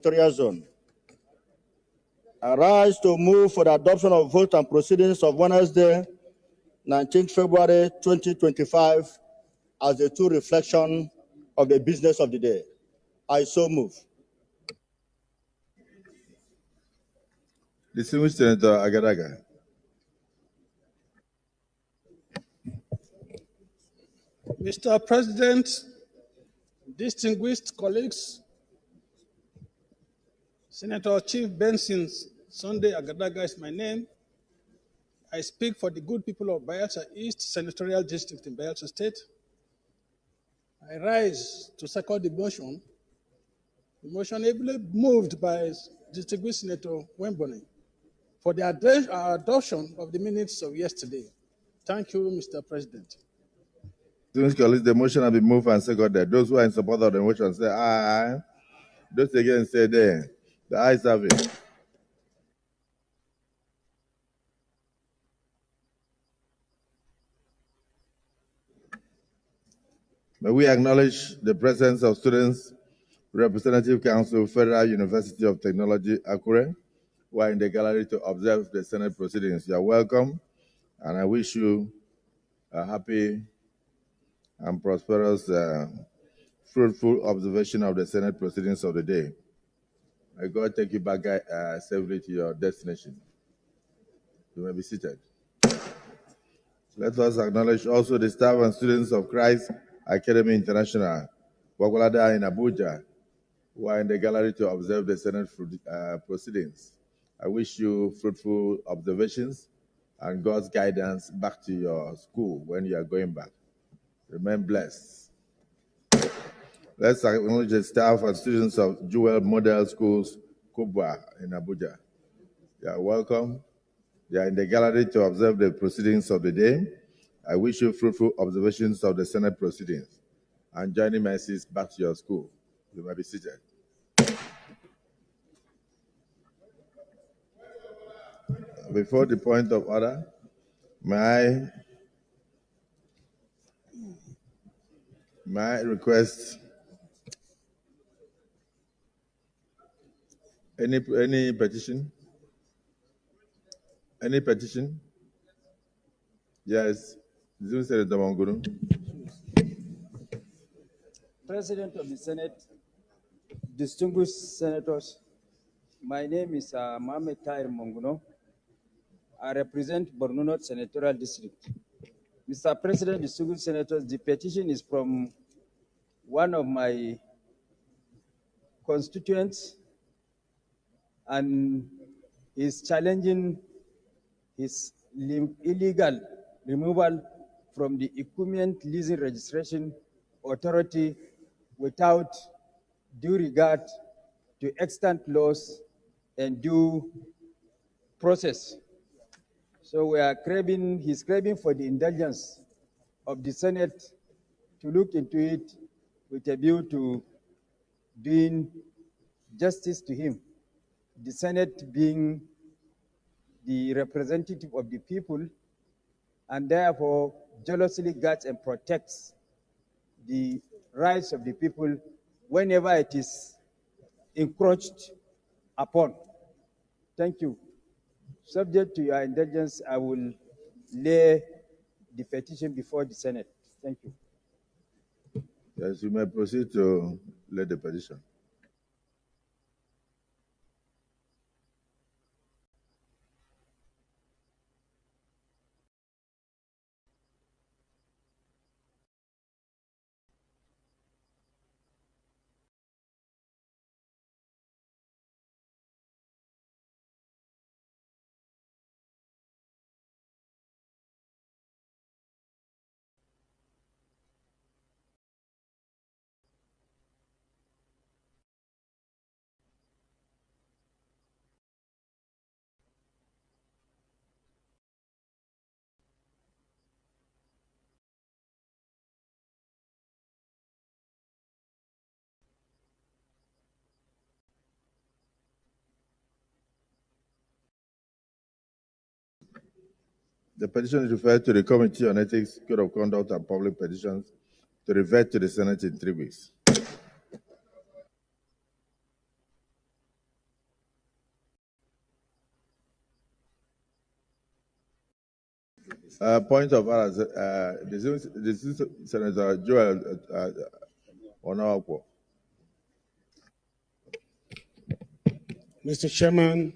Senatorial Zone. I rise to move for the adoption of vote and proceedings of Wednesday, 19th February 2025 as the true reflection of the business of the day. I so move. Distinguished Senator Agadaga. Mr. President, distinguished colleagues, Senator Chief Benson Sunday Agadaga is my name. I speak for the good people of Bayelsa East Senatorial District in Bayelsa State. I rise to second the motion ably moved by distinguished Senator Wemboney for the adoption of the minutes of yesterday. Thank you, Mr. President. Distinguished colleagues, the motion has been moved and seconded. Those who are in support of the motion say aye. Those against say nay. The ayes have it. May we acknowledge the presence of students, Representative Council, Federal University of Technology, Akure, who are in the gallery to observe the Senate proceedings. You are welcome, and I wish you a happy and prosperous, fruitful observation of the Senate proceedings of the day. May God take you back safely to your destination. You may be seated. Let us acknowledge also the staff and students of Christ Academy International, Wakwalada in Abuja, who are in the gallery to observe the Senate proceedings. I wish you fruitful observations and God's guidance back to your school when you are going back. Remain blessed. Let's acknowledge the staff and students of Jewel Model Schools, Kubwa in Abuja. They are welcome. They are in the gallery to observe the proceedings of the day. I wish you fruitful observations of the Senate proceedings and journey mercies back to your school. You may be seated. Before the point of order, may I request any petition? Any petition? Yes. Senator Mongunu. President of the Senate, distinguished senators, my name is Mohamed Tahir Monguno. I represent Borno North Senatorial District. Mr. President, distinguished senators, the petition is from one of my constituents and is challenging his illegal removal from the Equipment Leasing Registration Authority without due regard to extant laws and due process. So we are he's craving for the indulgence of the Senate to look into it with a view to doing justice to him. The Senate being the representative of the people and therefore jealously guards and protects the rights of the people whenever it is encroached upon. Thank you. Subject to your indulgence, I will lay the petition before the Senate. Thank you. Yes, you may proceed to lay the petition. The petition is referred to the Committee on Ethics, Code of Conduct, and Public Petitions to revert to the Senate in 3 weeks. Point of order, this is Senator Joel Onawakwo. Mr. Chairman,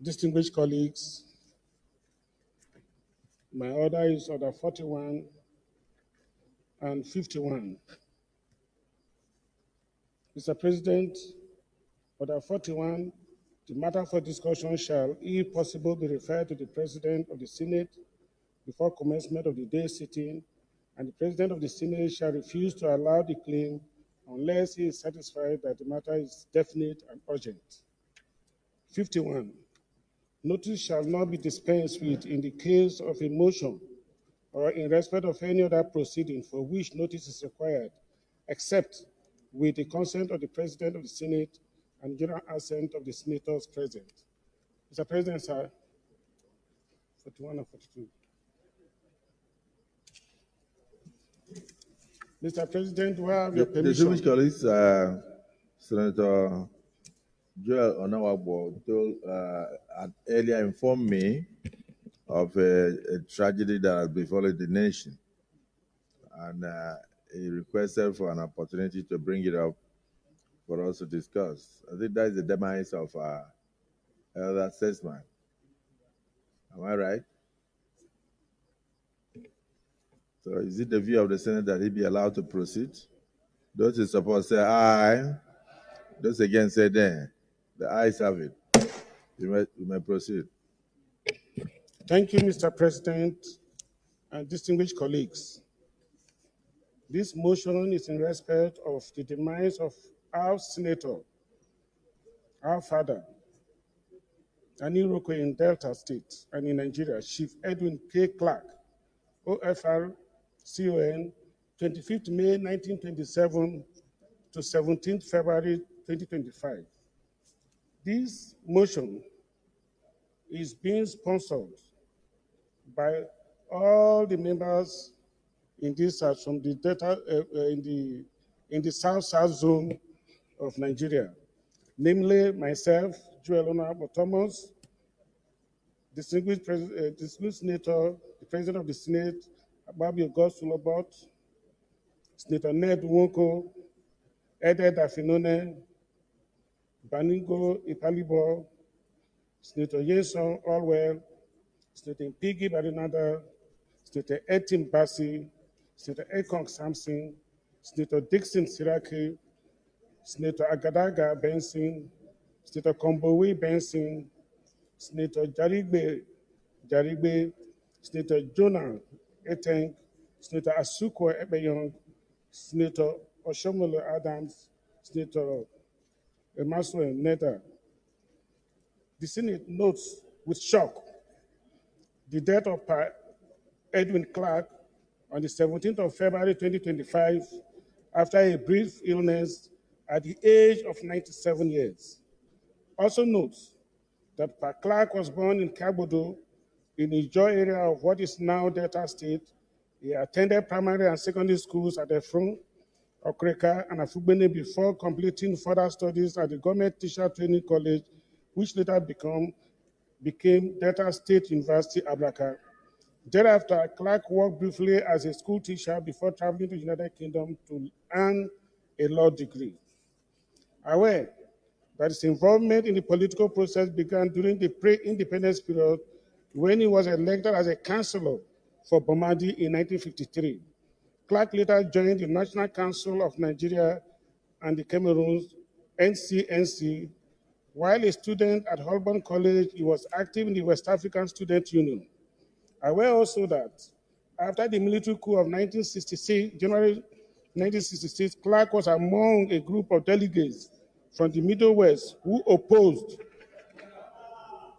distinguished colleagues, my order is Order 41 and 51. Mr. President, Order 41, the matter for discussion shall, if possible, be referred to the President of the Senate before commencement of the day sitting, and the President of the Senate shall refuse to allow the claim unless he is satisfied that the matter is definite and urgent. 51. Notice shall not be dispensed with in the case of a motion or in respect of any other proceeding for which notice is required, except with the consent of the President of the Senate and general assent of the senators present. Mr. President, sir, 41 and 42. Mr. President, do I have your permission? Distinguished colleagues, Senator Joel Onawakwo had earlier informed me of a tragedy that has befallen the nation, and he requested for an opportunity to bring it up for us to discuss. I think that is the demise of elder statesman. Am I right? So is it the view of the Senate that he be allowed to proceed? Those in support say aye. Those against say nay. The ayes have it. You may proceed. Thank you, Mr. President and distinguished colleagues. This motion is in respect of the demise of our senator, our father, an Iroko in Delta State and in Nigeria, Chief Edwin K. Clark, OFR, CON, 25th May 1927 to 17th February 2025. This motion is being sponsored by all the members in this from the data in the South zone of Nigeria, namely myself, Joel Onawakwo Thomas, distinguished Senator, the President of the Senate, Ababio Gosulobot, Senator Ned Nwoko, Eded Afinone, Baningo Ipalibo, Senator Yeson Allwell, Senator Piggy Badinada, Senator Etim Bassi, Senator Ekong Samson, Senator Dixon Siraki, Senator Agadaga Benson, Senator Kombowi Benson, Senator Jarigbe, Senator Jonah Eteng, Senator Asukwa Ebeyong, Senator Oshomole Adams, Senator Emaswe Neda. The Senate notes with shock the death of Edwin Clark on the 17th of February 2025 after a brief illness at the age of 97 years. Also notes that Pa Clark was born in Kabodo in the Ijo area of what is now Delta State. He attended primary and secondary schools at Efron, Okreka, and Afugbene before completing further studies at the Government Teacher Training College, which later became Delta State University, Ablaka. Thereafter, Clark worked briefly as a school teacher before traveling to the United Kingdom to earn a law degree. Aware that his involvement in the political process began during the pre-independence period when he was elected as a councillor for Bomadi in 1953. Clark later joined the National Council of Nigeria and the Cameroon's NCNC. While a student at Holborn College, he was active in the West African Student Union. Aware also that after the military coup of January 1966, Clark was among a group of delegates from the Middle West who opposed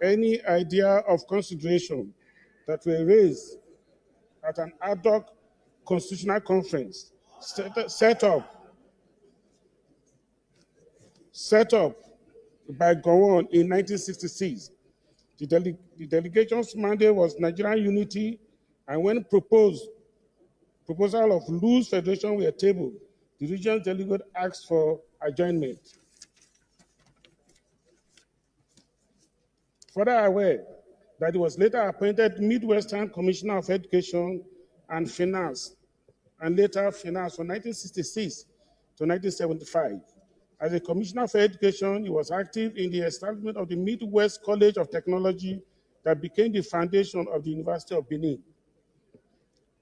any idea of consideration that were raised at an ad hoc constitutional conference set up by Gowon in 1966. The delegation's mandate was Nigerian unity, and when proposal of loose federation were tabled, the regional delegate asked for adjournment. Further aware that he was later appointed Midwestern Commissioner of Education and Finance, and later Finance from 1966 to 1975. As a Commissioner for Education, he was active in the establishment of the Midwest College of Technology that became the foundation of the University of Benin.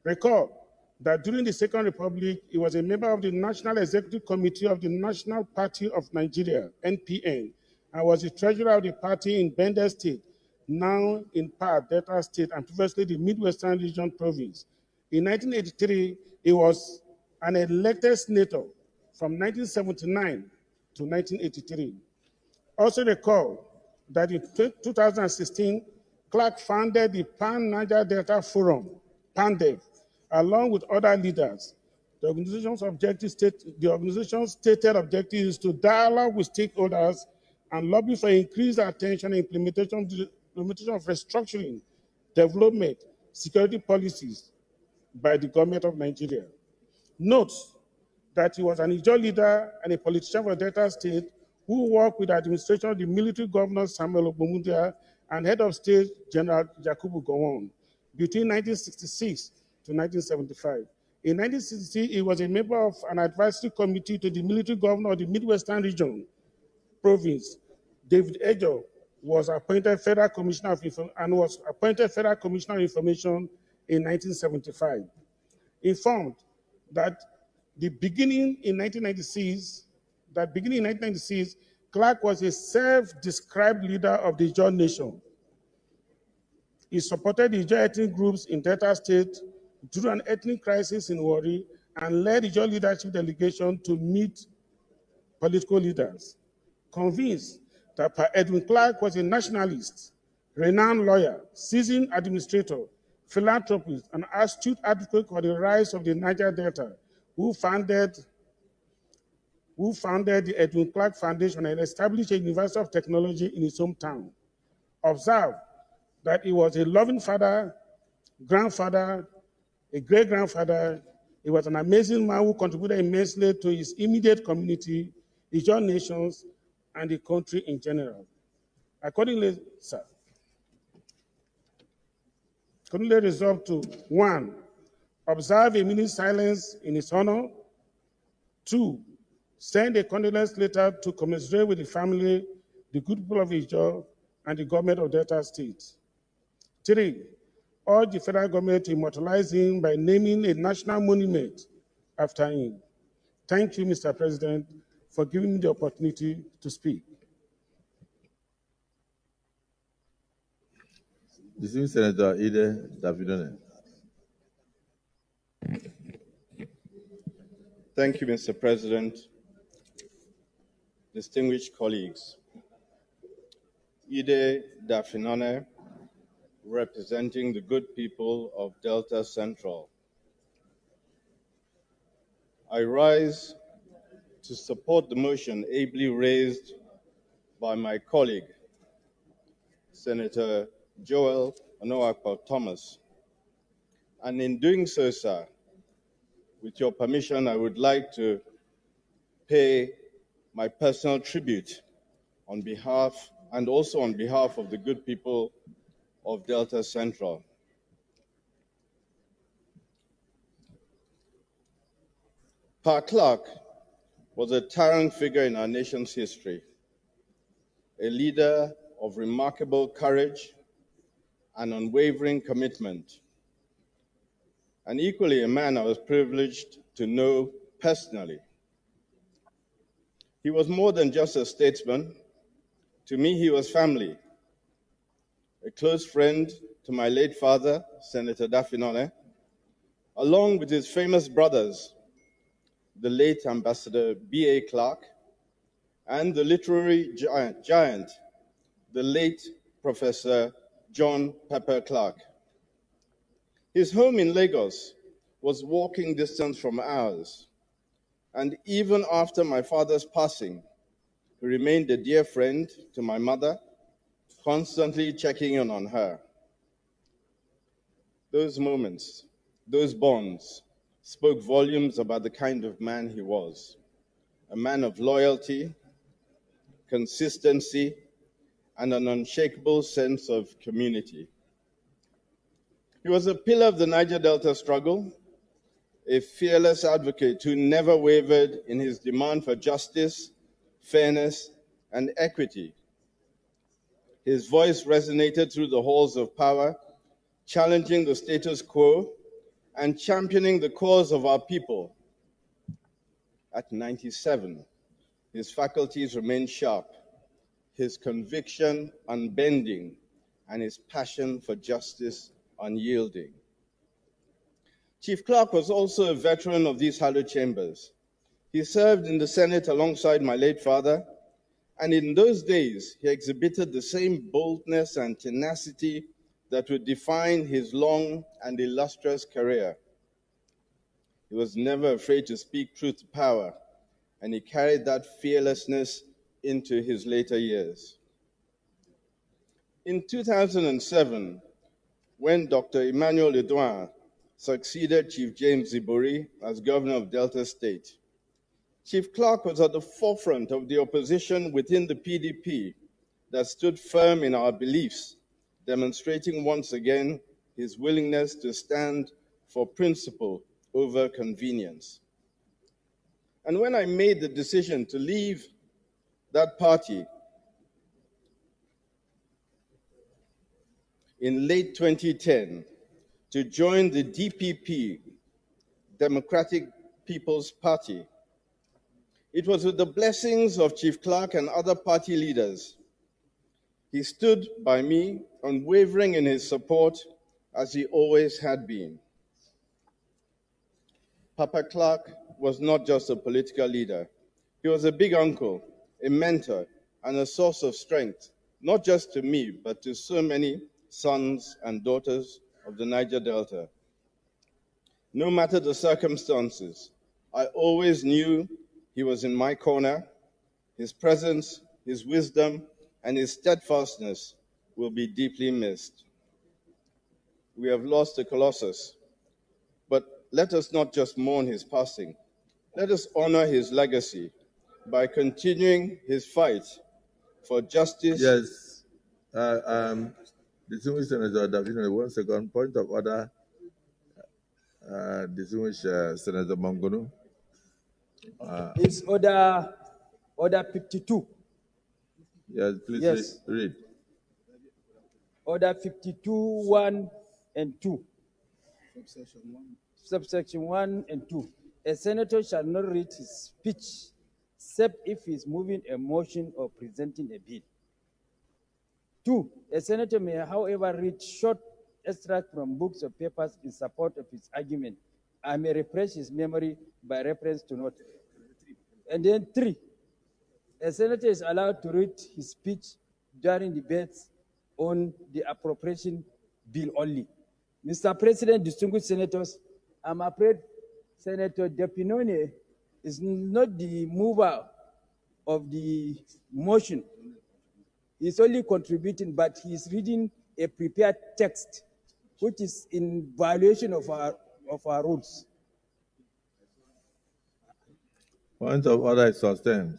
Recall that during the Second Republic, he was a member of the National Executive Committee of the National Party of Nigeria, NPN, and was the treasurer of the party in Bender State, now in part Delta State, and previously the Midwestern Region Province. In 1983, he was an elected senator from 1979 to 1983. Also recall that in 2016, Clark founded the Pan-Niger Delta Forum, PANDEF, along with other leaders. The organization's stated objective is to dialogue with stakeholders and lobby for increased attention and implementation of restructuring, development, security policies by the government of Nigeria. Note that he was an Ijaw leader and a politician for Delta State who worked with the administration of the military governor Samuel Ogbomundia and head of state General Yakubu Gowon between 1966 to 1975. In 1960, he was a member of an advisory committee to the military governor of the Midwestern Region Province. David Ejo was appointed Federal Commissioner of Information in 1975. Informed that beginning in 1996, Clark was a self-described leader of the Ijaw Nation. He supported the Ijaw ethnic groups in Delta State through an ethnic crisis in Warri and led the Ijaw leadership delegation to meet political leaders. Convinced that Edwin Clark was a nationalist, renowned lawyer, seasoned administrator, philanthropist, and astute advocate for the rise of the Niger Delta, who founded the Edwin Clark Foundation and established a University of Technology in his hometown. Observe that he was a loving father, grandfather, a great-grandfather. He was an amazing man who contributed immensely to his immediate community, his own nations, and the country in general. Accordingly, resolved to 1, observe a minute's silence in his honor. 2, send a condolence letter to commiserate with the family, the good people of Ijaw, and the government of Delta State. 3, urge the federal government to immortalize him by naming a national monument after him. Thank you, Mr. President, for giving me the opportunity to speak. Distinguished Senator Ide Davidone. Thank you, Mr. President. Distinguished colleagues, Ide Dafinone, representing the good people of Delta Central. I rise to support the motion ably raised by my colleague, Senator Joel Onoakpo Thomas. And in doing so, sir, with your permission, I would like to pay my personal tribute on behalf and also on behalf of the good people of Delta Central. Pa Clark was a towering figure in our nation's history, a leader of remarkable courage and unwavering commitment, and equally a man I was privileged to know personally. He was more than just a statesman. To me, he was family. A close friend to my late father, Senator Dafinone, along with his famous brothers, the late Ambassador B.A. Clark, and the literary giant, the late Professor John Pepper Clark. His home in Lagos was walking distance from ours, and even after my father's passing, he remained a dear friend to my mother, constantly checking in on her. Those moments, those bonds, spoke volumes about the kind of man he was, a man of loyalty, consistency, and an unshakable sense of community. He was a pillar of the Niger Delta struggle, a fearless advocate who never wavered in his demand for justice, fairness, and equity. His voice resonated through the halls of power, challenging the status quo and championing the cause of our people. At 97, his faculties remained sharp, his conviction unbending, and his passion for justice unyielding. Chief Clark was also a veteran of these hallowed chambers. He served in the Senate alongside my late father, and in those days, he exhibited the same boldness and tenacity that would define his long and illustrious career. He was never afraid to speak truth to power, and he carried that fearlessness into his later years. In 2007, when Dr. Emmanuel Edwin succeeded Chief James Zibori as governor of Delta State, Chief Clark was at the forefront of the opposition within the PDP that stood firm in our beliefs, demonstrating once again his willingness to stand for principle over convenience. And when I made the decision to leave that party in late 2010 to join the DPP, Democratic People's Party, it was with the blessings of Chief Clark and other party leaders. He stood by me, unwavering in his support, as he always had been. Papa Clark was not just a political leader. He was a big uncle, a mentor, and a source of strength, not just to me, but to so many sons and daughters of the Niger Delta. No matter the circumstances, I always knew he was in my corner. His presence, his wisdom, and his steadfastness will be deeply missed. We have lost a colossus, but let us not just mourn his passing. Let us honor his legacy by continuing his fight for justice. Yes. Distinguished Senator Davino, 1 second. Point of order. Distinguished Senator Mangunu. It's order 52. Yes, please Yes. read. Order 52, 1 and 2. Subsection 1 and 2. A senator shall not read his speech except if he is moving a motion or presenting a bill. 2. A senator may, however, read short extracts from books or papers in support of his argument and may refresh his memory by reference to notes. And then 3. A senator is allowed to read his speech during debates on the appropriation bill only. Mr. President, distinguished senators, I'm afraid Senator Depinone is not the mover of the motion. He's only contributing, but he's reading a prepared text, which is in violation of our rules. Point of order is sustained.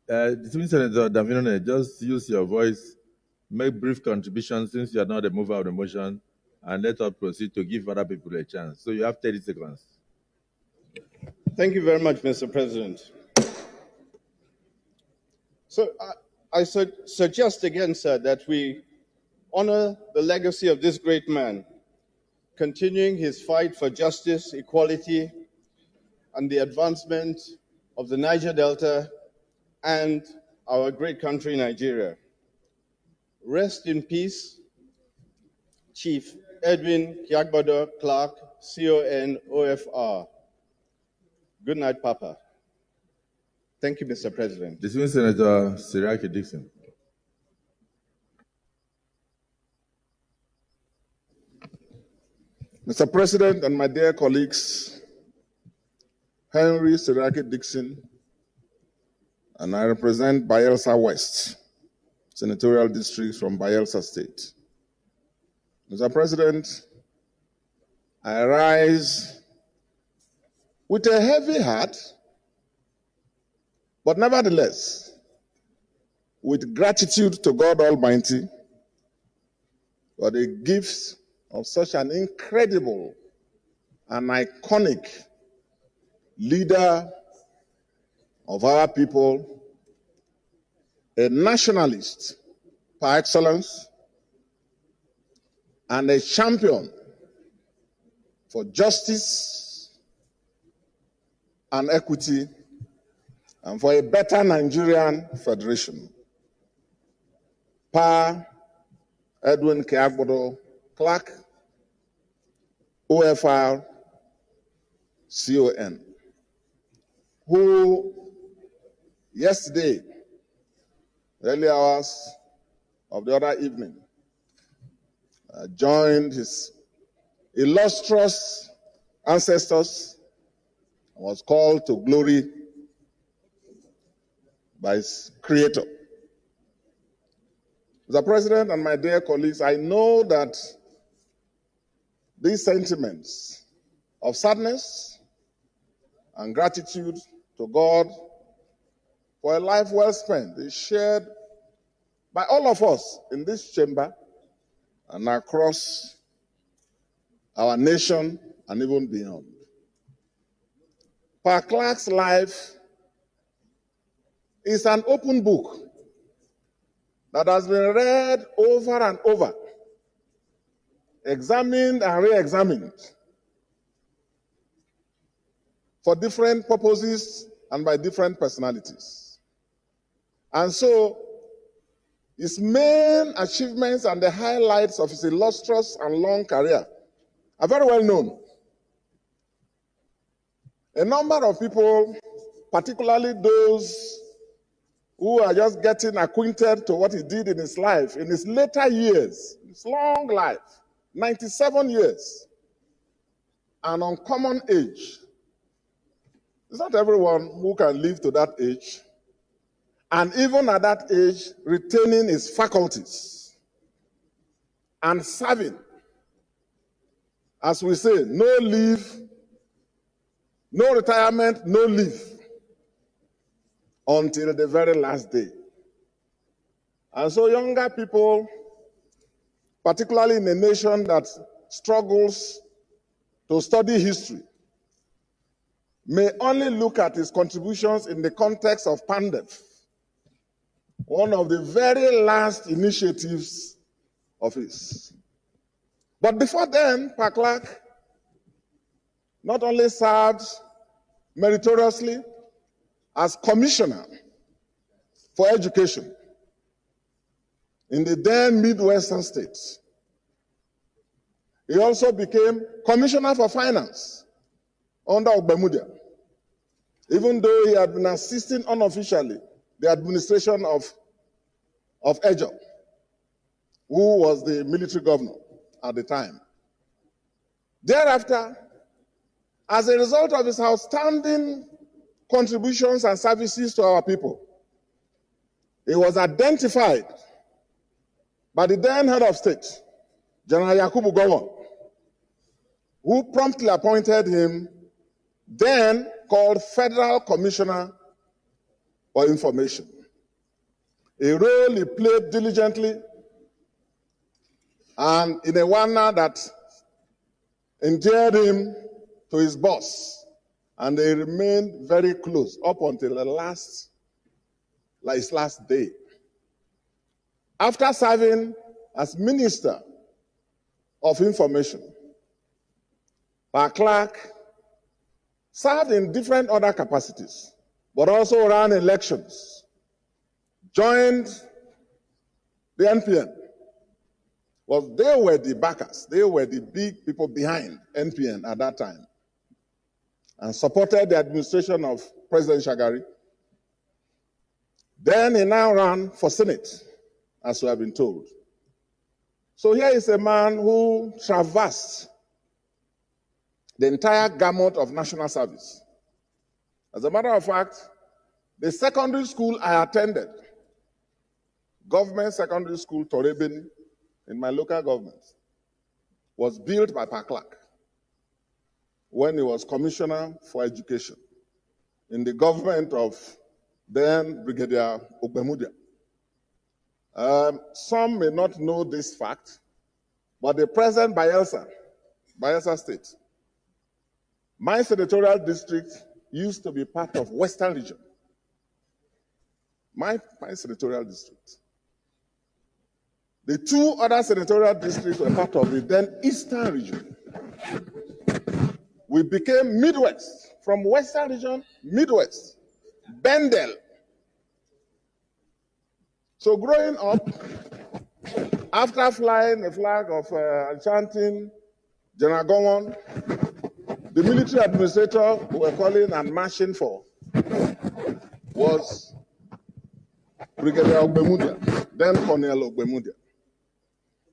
Distinguished Senator Davino, just use your voice, make brief contributions since you are not the mover of the motion, and let us proceed to give other people a chance. So you have 30 seconds. Thank you very much, Mr. President. So I suggest again, sir, that we honor the legacy of this great man, continuing his fight for justice, equality, and the advancement of the Niger Delta and our great country, Nigeria. Rest in peace, Chief Edwin Kiagbado Clark, CON-OFR. Good night, Papa. Thank you, Mr. President. Distinguished Senator Siraki Dixon. Mr. President and my dear colleagues, Henry Siraki Dixon, and I represent Bayelsa West, senatorial district from Bayelsa State. Mr. President, I rise with a heavy heart, but nevertheless, with gratitude to God Almighty for the gifts of such an incredible and iconic leader of our people, a nationalist par excellence, and a champion for justice and equity, and for a better Nigerian federation. Pa Edwin Clark, OFR, CON, who yesterday, early hours of the other evening, joined his illustrious ancestors and was called to glory by his creator. Mr. President and my dear colleagues, I know that these sentiments of sadness and gratitude to God for a life well spent is shared by all of us in this chamber and across our nation and even beyond. Pa Clark's life is an open book that has been read over and over, examined and re-examined for different purposes and by different personalities. And so, his main achievements and the highlights of his illustrious and long career are very well known. A number of people, particularly those who are just getting acquainted to what he did in his life, in his later years, his long life, 97 years, an uncommon age. It's not everyone who can live to that age, and even at that age, retaining his faculties and serving. As we say, no leave, no retirement, no leave, until the very last day. And so younger people, particularly in a nation that struggles to study history, may only look at his contributions in the context of PANDEF, one of the very last initiatives of his. But before then, Pa Clark not only served meritoriously as Commissioner for Education in the then Midwestern states, he also became Commissioner for Finance under Ogbemudia, even though he had been assisting unofficially the administration of Edjob, who was the military governor at the time. Thereafter, as a result of his outstanding contributions and services to our people, he was identified by the then head of state, General Yakubu Gowon, who promptly appointed him, then called Federal Commissioner for Information, a role he played diligently and in a manner that endeared him to his boss, and they remained very close up until his last day. After serving as Minister of Information, Pa Clark served in different other capacities, but also ran elections, joined the NPN. Well, they were the backers. They were the big people behind NPN at that time, and supported the administration of President Shagari. Then he now ran for Senate, as we have been told. So here is a man who traversed the entire gamut of national service. As a matter of fact, the secondary school I attended, government secondary school Torebeni, in my local government, was built by Pa Clark when he was Commissioner for Education in the government of then Brigadier Ogbemudia. Some may not know this fact, but the present Bayelsa State, my senatorial district used to be part of Western Region. My senatorial district. The two other senatorial districts were part of the then Eastern Region. We became Midwest, from Western Region, Midwest, Bendel. So growing up, after flying the flag of chanting General Gowon, the military administrator we were calling and marching for was Brigadier Ogbemudia, then Colonel Ogbemudia.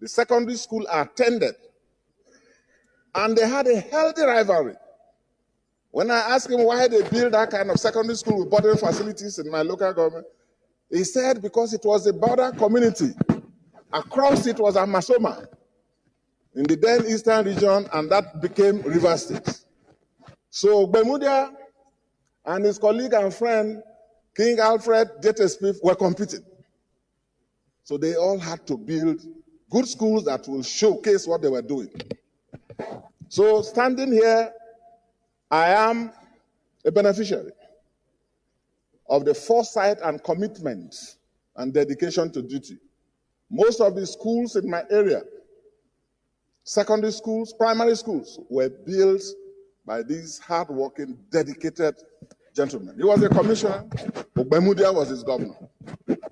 The secondary school I attended, and they had a healthy rivalry. When I asked him why they built that kind of secondary school with boarding facilities in my local government, he said because it was a border community. Across it was Amasoma in the then Eastern Region, and that became River State. So Ogbemudia and his colleague and friend, King Alfred Jetesmith, were competing. So they all had to build good schools that will showcase what they were doing. So standing here, I am a beneficiary of the foresight and commitment and dedication to duty. Most of the schools in my area, secondary schools, primary schools, were built by these hard-working, dedicated gentlemen. He was a commissioner, Ogbemudia was his governor.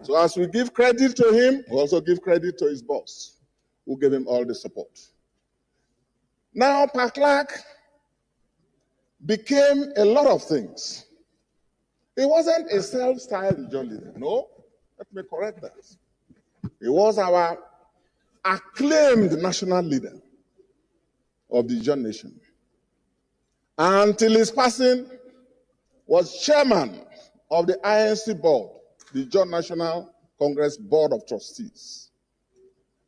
So as we give credit to him, we also give credit to his boss, who gave him all the support. Now, Paklak became a lot of things. He wasn't a self-styled Ijaw leader. No, let me correct that. He was our acclaimed national leader of the Ijaw nation. Until his passing, was chairman of the INC board, the Ijaw National Congress Board of Trustees.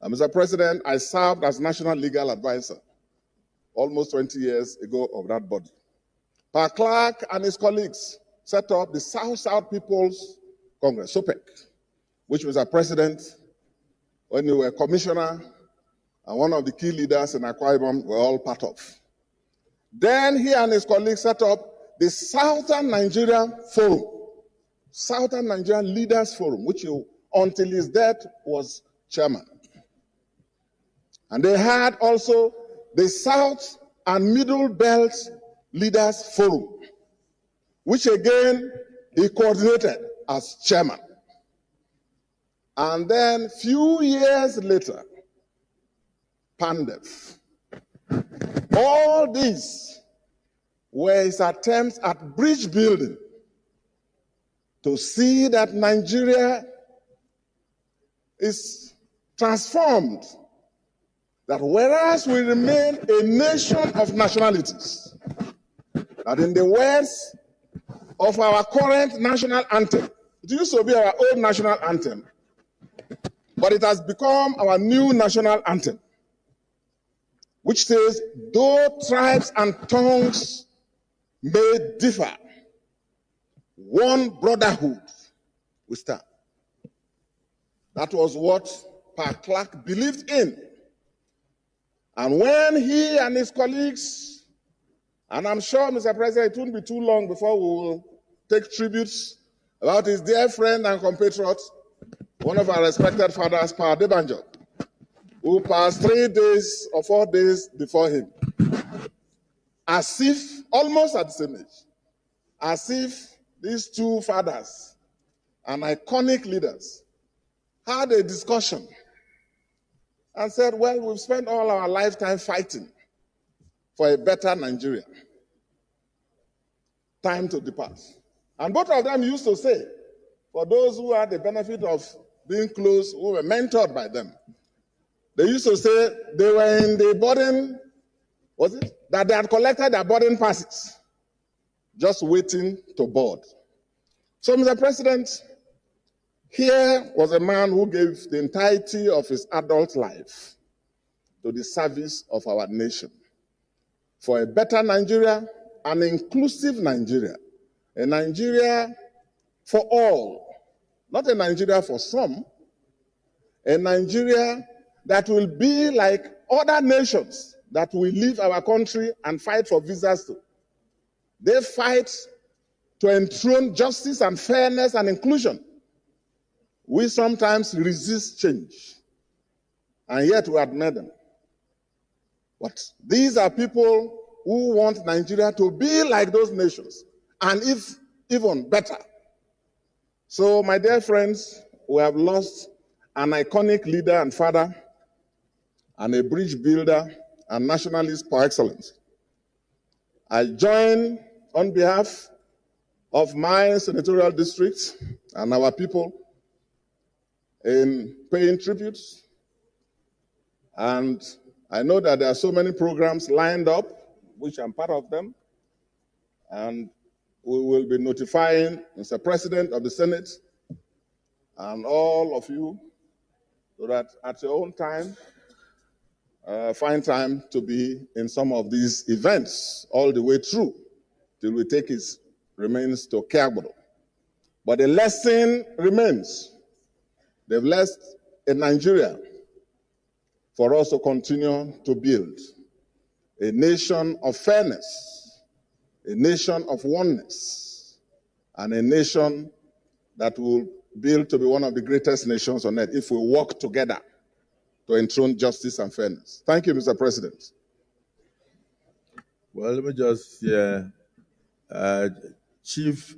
Mr. President, I served as national legal advisor almost 20 years ago of that body. Pa Clark and his colleagues set up the South-South People's Congress, SOPEC, which Mr. President, when you were commissioner and one of the key leaders in Akwa Ibom, were all part of. Then he and his colleagues set up the Southern Nigeria Forum, Southern Nigerian Leaders Forum, which he, until his death, was chairman. And they had also the South and Middle Belt Leaders Forum, which again he coordinated as chairman. And then few years later, PANDEF. All these were his attempts at bridge building to see that Nigeria is transformed. That whereas we remain a nation of nationalities, that in the words of our current national anthem, it used to be our old national anthem, but it has become our new national anthem, which says, though tribes and tongues may differ, one brotherhood we stand. That was what Pa Clark believed in. And when he and his colleagues, and I'm sure, Mr. President, it won't be too long before we will take tributes about his dear friend and compatriot, one of our respected fathers, Pa Adebanjo, who passed 3 days or 4 days before him, as if, almost at the same age, as if these two fathers and iconic leaders had a discussion and said, well, we've spent all our lifetime fighting for a better Nigeria. Time to depart. And both of them used to say, for those who had the benefit of being close, who were mentored by them, they used to say they were in the boarding, was it? That they had collected their boarding passes, just waiting to board. So, Mr. President, here was a man who gave the entirety of his adult life to the service of our nation for a better Nigeria, an inclusive Nigeria, a Nigeria for all, not a Nigeria for some, a Nigeria that will be like other nations that will leave our country and fight for visas to. They fight to enthrone justice and fairness and inclusion. We sometimes resist change, and yet we admire them. But these are people who want Nigeria to be like those nations, and if even better. So, my dear friends, we have lost an iconic leader and father, and a bridge builder and nationalist par excellence. I join on behalf of my senatorial district and our people in paying tributes. And I know that there are so many programs lined up, which I'm part of them. And we will be notifying Mr. President of the Senate and all of you so that at your own time, find time to be in some of these events all the way through till we take his remains to Kerbado. But the lesson remains. They've left in Nigeria for us to continue to build a nation of fairness, a nation of oneness, and a nation that will build to be one of the greatest nations on earth if we work together to enthrone justice and fairness. Thank you, Mr. President. Well, let me just Chief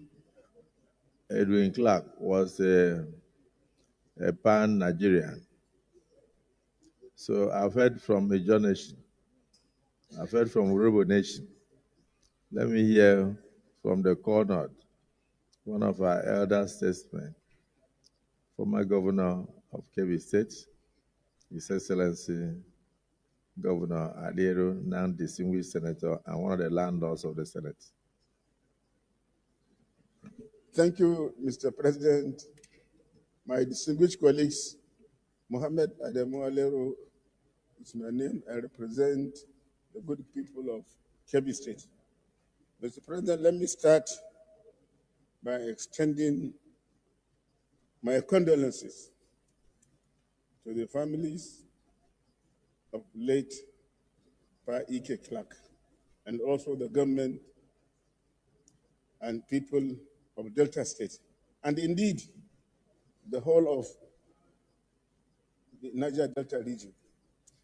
Edwin Clark was a pan-Nigerian. So I've heard from Major Nation. I've heard from Robo Nation. Let me hear from the corner, one of our elder statesmen, former governor of Kebbi State, His Excellency Governor Adero, now distinguished senator and one of the landlords of the Senate. Thank you, Mr. President. My distinguished colleagues, Mohammed Adamu Alero is my name. I represent the good people of Kebbi State. Mr. President, let me start by extending my condolences to the families of late Pa Ike Clark, and also the government and people of Delta State, and indeed the whole of the Niger Delta region,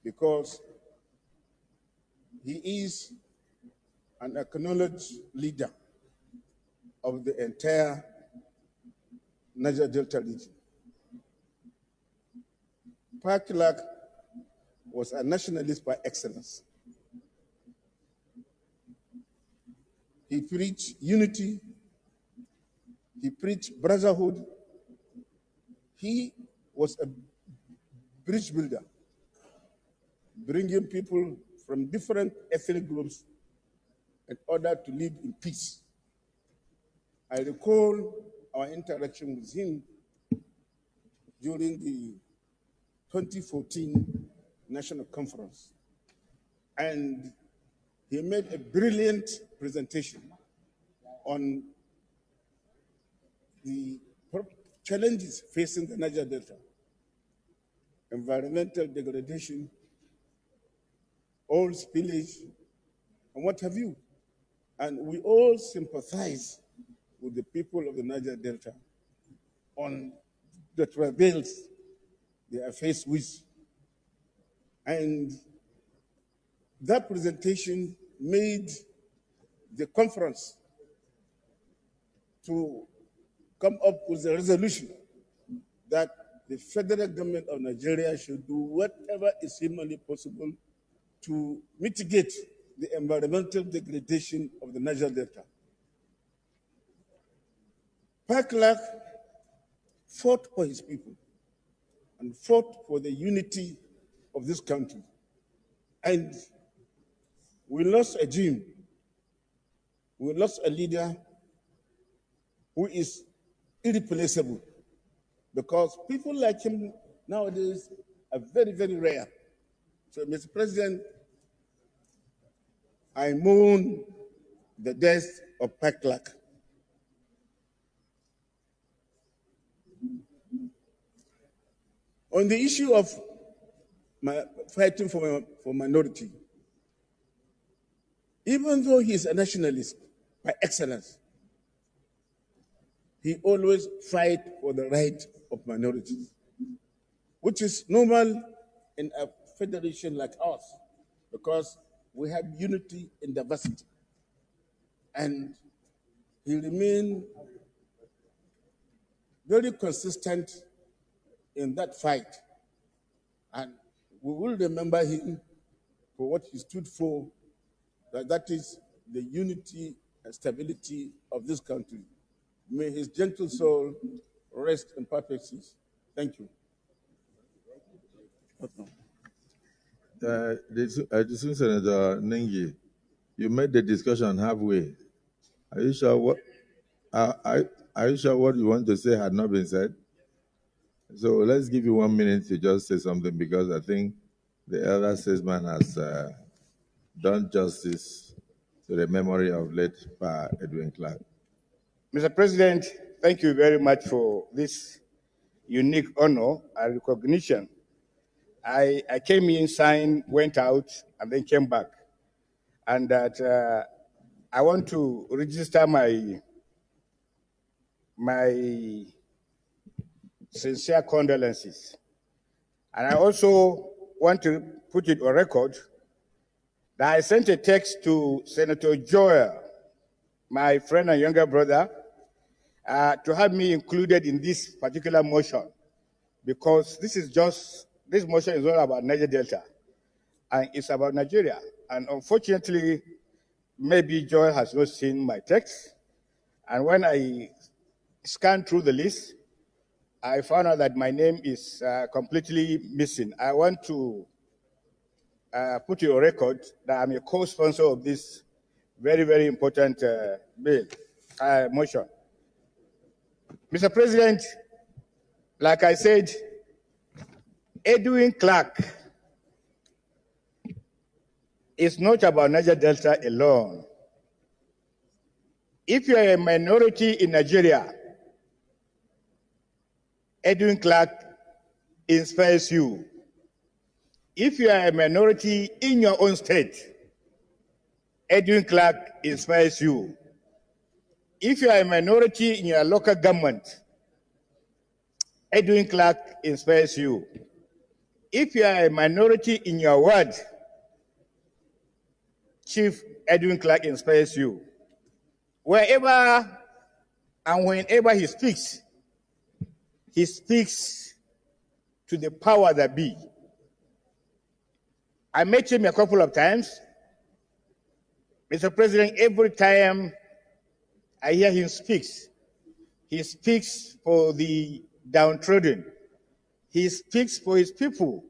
because he is an acknowledged leader of the entire Niger Delta region. Pa Clark was a nationalist by excellence. He preached unity, he preached brotherhood. He was a bridge builder, bringing people from different ethnic groups in order to live in peace. I recall our interaction with him during the 2014 National Conference, and he made a brilliant presentation on the challenges facing the Niger Delta: environmental degradation, oil spillage, and what have you. And we all sympathize with the people of the Niger Delta on the travails they are faced with. And that presentation made the conference to come up with a resolution that the federal government of Nigeria should do whatever is humanly possible to mitigate the environmental degradation of the Niger Delta. Pa Clark fought for his people and fought for the unity of this country. And we lost a dream. We lost a leader who is irreplaceable, because people like him nowadays are very, very rare. So, Mr. President, I mourn the death of Pa Clark. On the issue of fighting for minority, even though he is a nationalist by excellence, he always fights for the right of minorities, which is normal in a federation like ours, because we have unity in diversity. And he remained very consistent in that fight. And we will remember him for what he stood for, that is the unity and stability of this country. May his gentle soul rest in perfect peace. Thank you. Senator Nengi, you made the discussion halfway. Are you sure what you want to say had not been said? So let's give you 1 minute to just say something, because I think the elder statesman has done justice to the memory of late Pa Edwin Clark. Mr. President, thank you very much for this unique honor and recognition. I came in, signed, went out, and then came back. And that I want to register my sincere condolences. And I also want to put it on record that I sent a text to Senator Joel, my friend and younger brother, to have me included in this particular motion, because this motion is all about Niger Delta, and it's about Nigeria. And unfortunately, maybe Joel has not seen my text. And when I scanned through the list, I found out that my name is completely missing. I want to put it on record that I'm a co-sponsor of this very, very important motion. Mr. President, like I said, Edwin Clark is not about Niger Delta alone. If you are a minority in Nigeria, Edwin Clark inspires you. If you are a minority in your own state, Edwin Clark inspires you. If you are a minority in your local government, Edwin Clark inspires you. If you are a minority in your ward, Chief Edwin Clark inspires you. Wherever and whenever he speaks to the power that be. I met him a couple of times. Mr. President, every time I hear him speak, he speaks for the downtrodden. He speaks for his people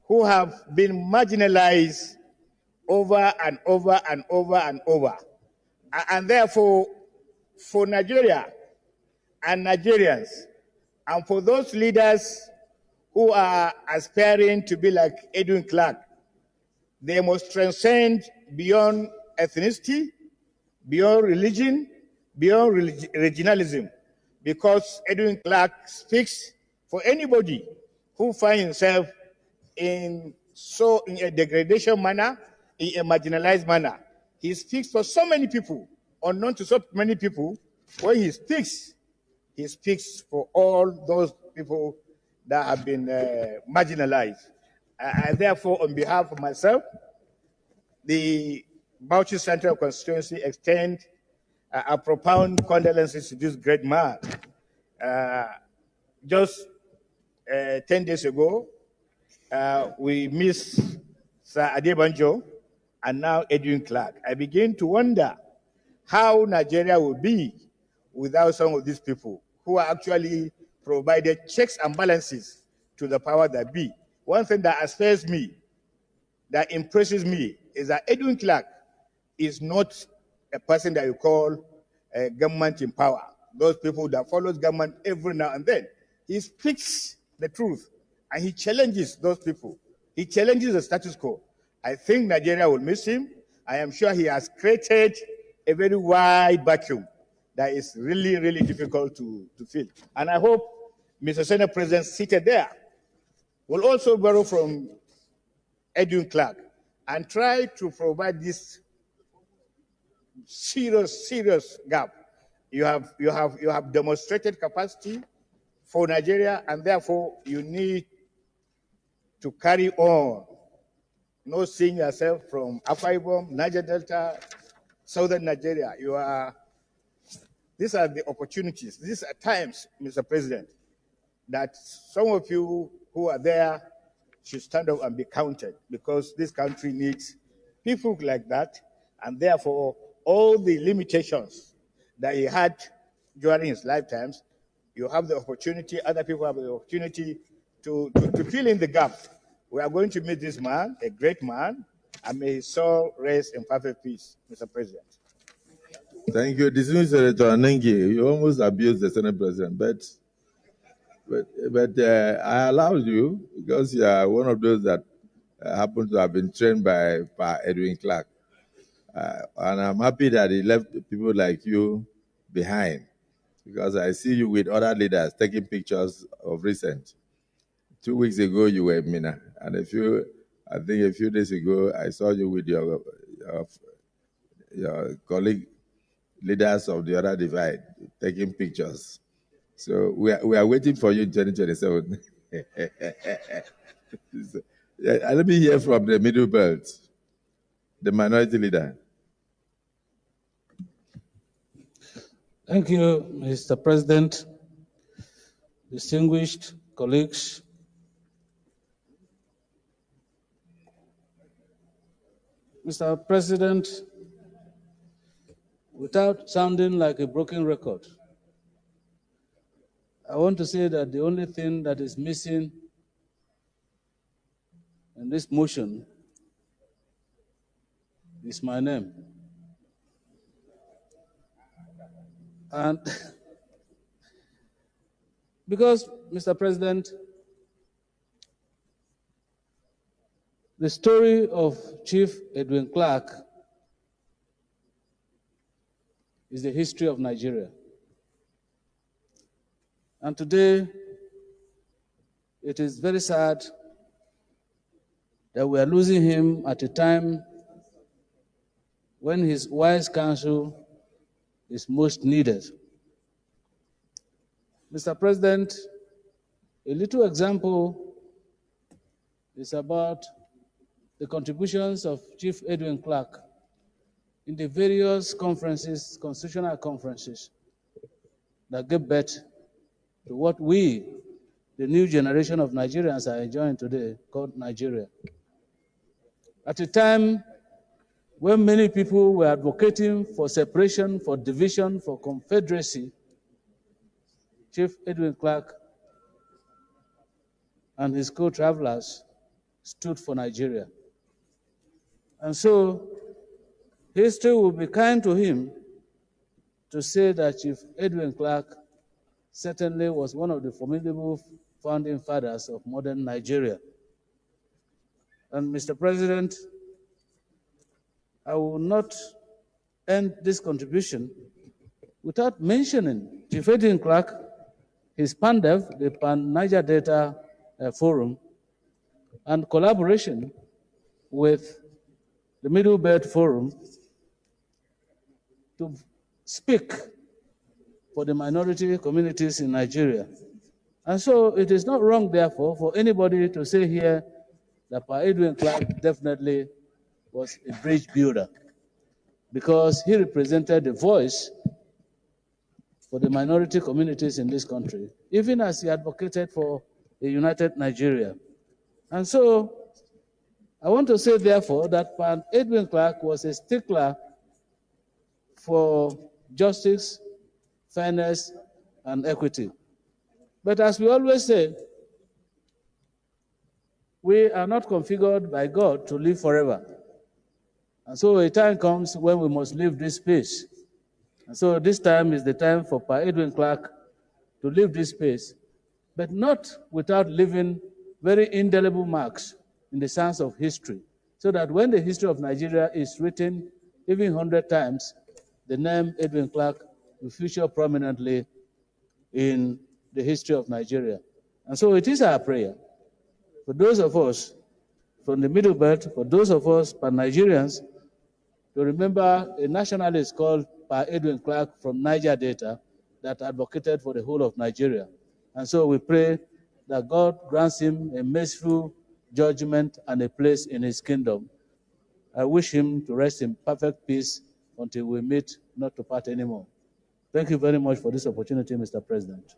who have been marginalized over and over and over and over. And therefore, for Nigeria and Nigerians, and for those leaders who are aspiring to be like Edwin Clark, they must transcend beyond ethnicity, beyond religion, beyond regionalism, because Edwin Clark speaks for anybody who finds himself in a degradation manner, in a marginalized manner. He speaks for so many people, unknown to so many people. When he speaks for all those people that have been marginalized. And therefore, on behalf of myself, the Bauchi Central Constituency extend a profound condolences to this great man. Just 10 days ago, we missed Sir Adebanjo and now Edwin Clark. I begin to wonder how Nigeria would be without some of these people who are actually provided checks and balances to the power that be. One thing that aspires me, that impresses me, is that Edwin Clark is not a person that you call a government in power. Those people that follows government every now and then. He speaks the truth and he challenges those people. He challenges the status quo. I think Nigeria will miss him. I am sure he has created a very wide vacuum that is really, really difficult to fill. And I hope Mr. Senate President seated there will also borrow from Edwin Clark and try to provide this serious gap. You have demonstrated capacity for Nigeria, and therefore you need to carry on, not seeing yourself from Akwa Ibom, Niger Delta, Southern Nigeria. These are the opportunities. These are times, Mr. President, that some of you who are there should stand up and be counted, because this country needs people like that, and therefore all the limitations that he had during his lifetimes, you have the opportunity, other people have the opportunity to fill in the gap. We are going to meet this man, a great man, and may his soul rest in perfect peace, Mr. President. Thank you. Distinguished Senator Anengi, you almost abused the Senate President, but I allowed you because you are one of those that happen to have been trained by Edwin Clark. And I'm happy that he left people like you behind, because I see you with other leaders taking pictures of recent. 2 weeks ago, you were in Mina, and I think a few days ago, I saw you with your colleague leaders of the other divide taking pictures. So we are waiting for you in 2027. Let me hear from the Middle Belt, the minority leader. Thank you, Mr. President, distinguished colleagues. Mr. President, without sounding like a broken record, I want to say that the only thing that is missing in this motion is my name. And because, Mr. President, the story of Chief Edwin Clark is the history of Nigeria. And today, it is very sad that we are losing him at a time when his wise counsel is most needed. Mr. President, a little example is about the contributions of Chief Edwin Clark in the various conferences, constitutional conferences, that gave birth to what we, the new generation of Nigerians, are enjoying today, called Nigeria. At a time when many people were advocating for separation, for division, for confederacy, Chief Edwin Clark and his co-travelers stood for Nigeria. And so, history will be kind to him to say that Chief Edwin Clark certainly was one of the formidable founding fathers of modern Nigeria. And Mr. President, I will not end this contribution without mentioning Chief Edwin Clark, his PANDEV, the Pan-Niger Delta Forum, and collaboration with the Middle Belt Forum to speak for the minority communities in Nigeria. And so it is not wrong, therefore, for anybody to say here that Pa Edwin Clark definitely was a bridge builder, because he represented the voice for the minority communities in this country, even as he advocated for a united Nigeria. And so I want to say, therefore, that Pa Edwin Clark was a stickler for justice, fairness, and equity. But as we always say, we are not configured by God to live forever. And so a time comes when we must leave this space. And so this time is the time for Pa Edwin Clark to leave this space, but not without leaving very indelible marks in the sands of history, so that when the history of Nigeria is written even 100 times, the name Edwin Clark will feature prominently in the history of Nigeria. And so it is our prayer for those of us from the Middle Belt, for those of us Pan-Nigerians, to remember a nationalist called Pa Edwin Clark from Niger Delta that advocated for the whole of Nigeria. And so we pray that God grants him a merciful judgment and a place in his kingdom. I wish him to rest in perfect peace until we meet, not to part anymore. Thank you very much for this opportunity, Mr. President.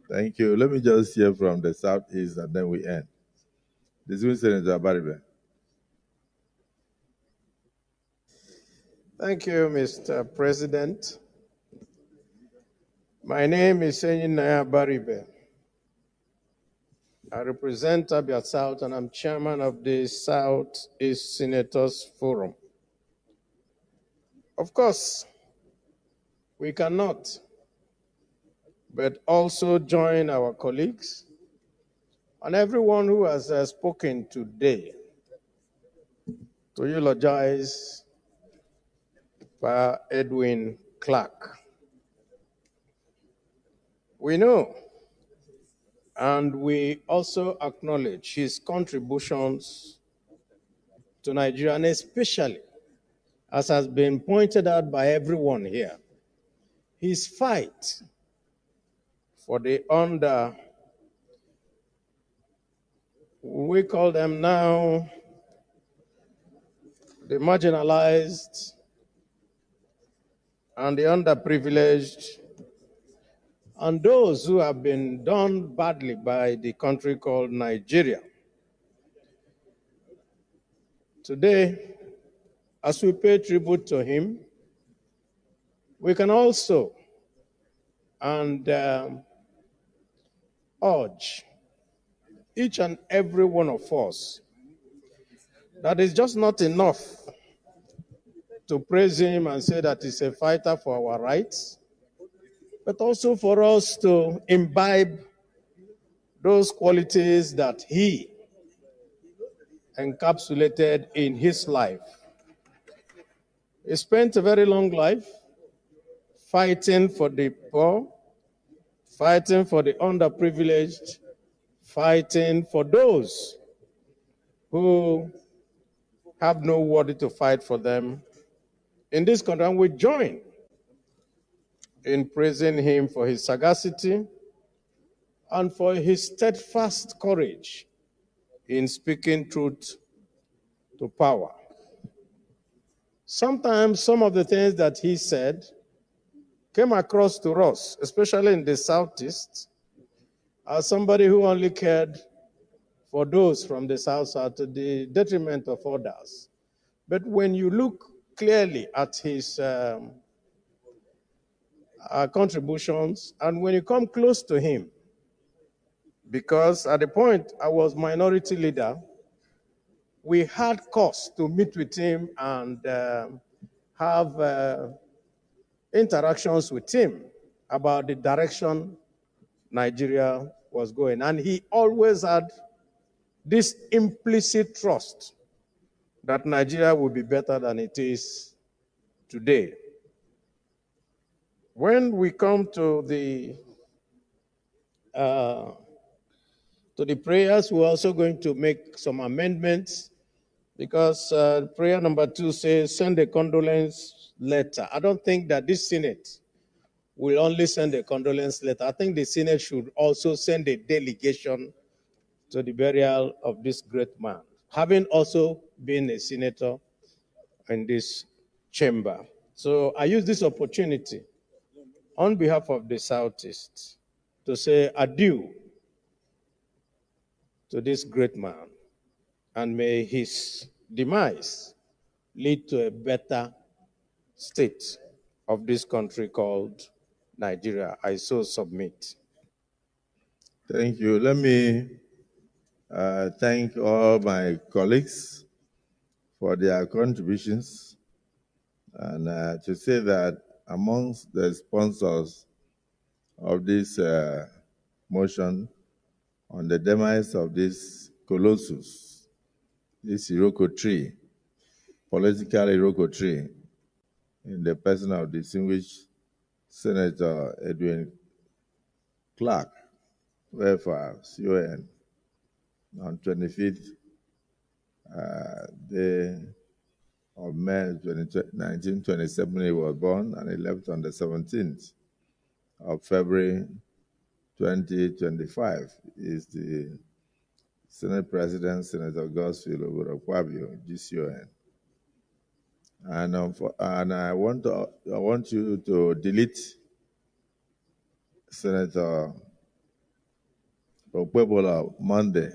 Thank you. Let me just hear from the Southeast and then we end. Distinguished Senator Baribe. Thank you, Mr. President. My name is Edwin Baribe. I represent Abia South and I'm chairman of the Southeast Senators Forum. Of course, we cannot but also join our colleagues and everyone who has spoken today to eulogize Pa Edwin Clark. We know and we also acknowledge his contributions to Nigeria, and especially, as has been pointed out by everyone here, his fight for the we call them now, the marginalized and the underprivileged, and those who have been done badly by the country called Nigeria. Today, as we pay tribute to him, we can also urge each and every one of us that it's just not enough to praise him and say that he's a fighter for our rights, but also for us to imbibe those qualities that he encapsulated in his life. He spent a very long life fighting for the poor, fighting for the underprivileged, fighting for those who have nobody to fight for them in this country. And we join in praising him for his sagacity and for his steadfast courage in speaking truth to power. Sometimes some of the things that he said came across to us, especially in the Southeast, as somebody who only cared for those from the South to the detriment of others. But when you look clearly at his contributions, and when you come close to him, because at the point I was minority leader, we had cause to meet with him and have interactions with him about the direction Nigeria was going. And he always had this implicit trust that Nigeria will be better than it is today. When we come to the prayers, we're also going to make some amendments because prayer number 2 says, send a condolence letter. I don't think that this Senate will only send a condolence letter. I think the Senate should also send a delegation to the burial of this great man, having also been a senator in this chamber. So I use this opportunity on behalf of the Southeast to say adieu to this great man, and may his demise lead to a better state of this country called Nigeria. I so submit. Thank you. Let me thank all my colleagues for their contributions, and to say that amongst the sponsors of this motion on the demise of this colossus, this Iroko tree, political Iroko tree, in the person of distinguished Senator Edwin Clark, wherefore CON. On 25th day of May 1927, he was born, and he left on the 17th of February 2025. Is the Senate President, Senator Godswill Oborakwabio, GCON. And I want you to delete Senator Okpebola Monday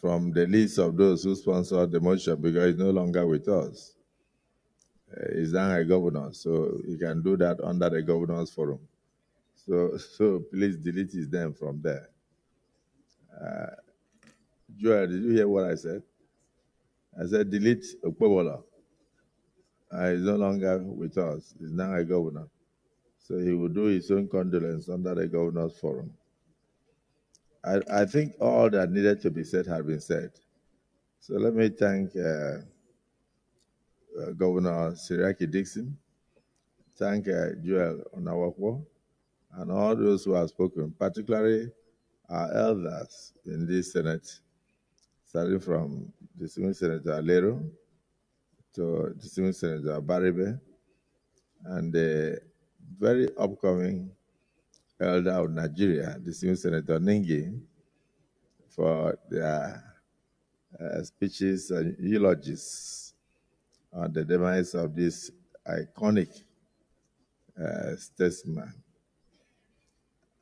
from the list of those who sponsored the motion, because he's no longer with us. He's now a governor, so he can do that under the governor's forum. So please delete his name from there. Joel, did you hear what I said? I said delete Okpebola. He's no longer with us. He's now a governor. So he will do his own condolence under the governor's forum. I think all that needed to be said had been said. So let me thank Governor Siraki Dixon, thank Joel Onawakwo, and all those who have spoken, particularly our elders in this Senate, starting from distinguished Senator Alero to distinguished Senator Baribe, and the very upcoming elder of Nigeria, distinguished Senator Ningi, for their speeches and eulogies on the demise of this iconic statesman.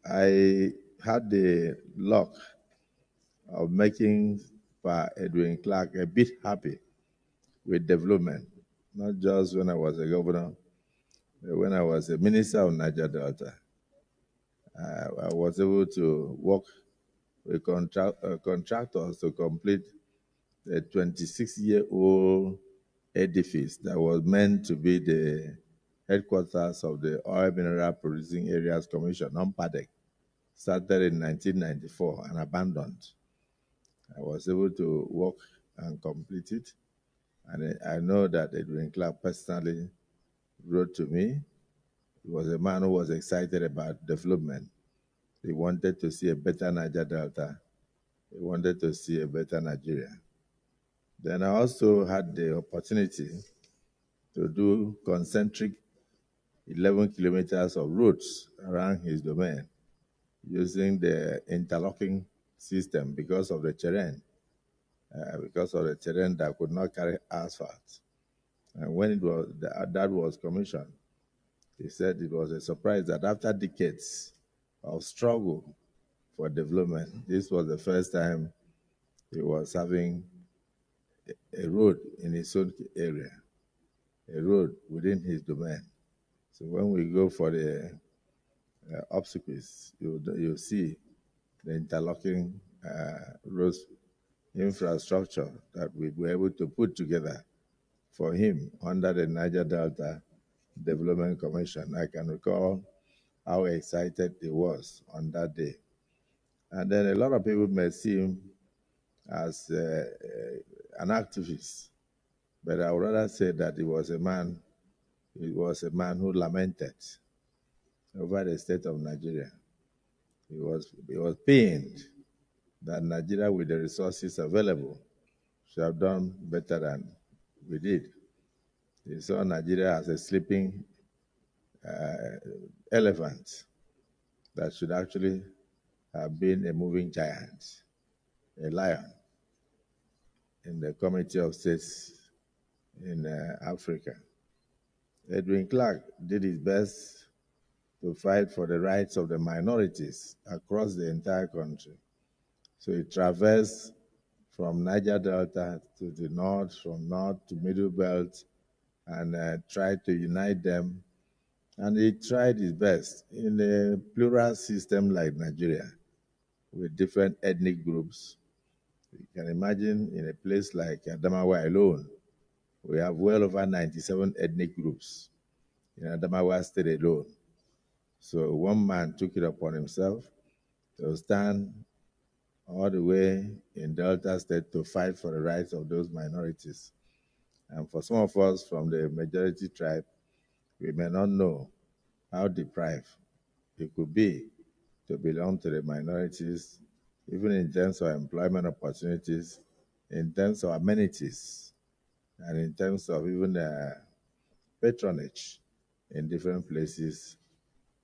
I had the luck of making Edwin Clark a bit happy with development, not just when I was a governor, but when I was a minister of Niger Delta. I was able to work with contractors to complete a 26-year-old edifice that was meant to be the headquarters of the Oil Mineral Producing Areas Commission, UMPADEC, started in 1994 and abandoned. I was able to work and complete it. And I know that Edwin Clark personally wrote to me. He was a man who was excited about development. He wanted to see a better Niger Delta. He wanted to see a better Nigeria. Then I also had the opportunity to do concentric 11 kilometers of roads around his domain using the interlocking system because of the terrain that could not carry asphalt. And when that was commissioned, he said it was a surprise that after decades of struggle for development, this was the first time he was having a road in his own area, a road within his domain. So when we go for the obsequies, you'll see the interlocking roads infrastructure that we were able to put together for him under the Niger Delta Development Commission. I can recall how excited he was on that day. And then a lot of people may see him as an activist, but I would rather say that he was a man who lamented over the state of Nigeria. He was pained that Nigeria, with the resources available, should have done better than we did. He saw Nigeria as a sleeping elephant that should actually have been a moving giant, a lion in the Committee of States in Africa. Edwin Clark did his best to fight for the rights of the minorities across the entire country. So he traversed from Niger Delta to the north, from north to Middle Belt, and tried to unite them. And he tried his best in a plural system like Nigeria, with different ethnic groups. You can imagine in a place like Adamawa alone, we have well over 97 ethnic groups in Adamawa State alone. So one man took it upon himself to stand all the way in Delta State to fight for the rights of those minorities. And for some of us from the majority tribe, we may not know how deprived it could be to belong to the minorities even in terms of employment opportunities, in terms of amenities, and in terms of even patronage in different places.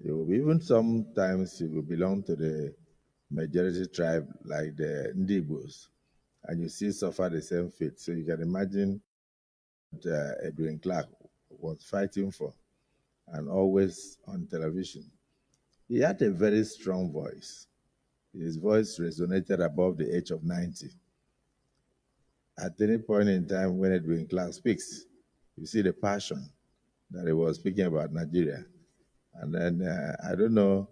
Even sometimes you will belong to the majority tribe like the Ndibos, and you still suffer the same fate. So you can imagine what Edwin Clark was fighting for, and always on television. He had a very strong voice. His voice resonated above the age of 90. At any point in time when Edwin Clark speaks, you see the passion that he was speaking about Nigeria. And then, I don't know,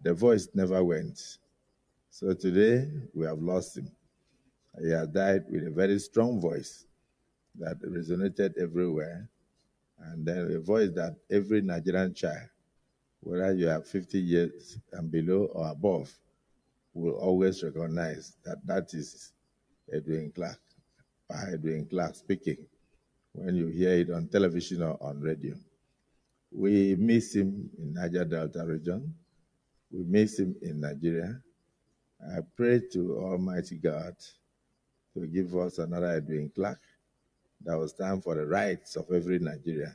the voice never went. So today, we have lost him. He has died with a very strong voice that resonated everywhere. And then a voice that every Nigerian child, whether you are 50 years and below or above, will always recognize that that is Edwin Clark, Edwin Clark speaking, when you hear it on television or on radio. We miss him in Niger Delta region. We miss him in Nigeria. I pray to Almighty God to give us another Edwin Clark that will stand for the rights of every Nigerian,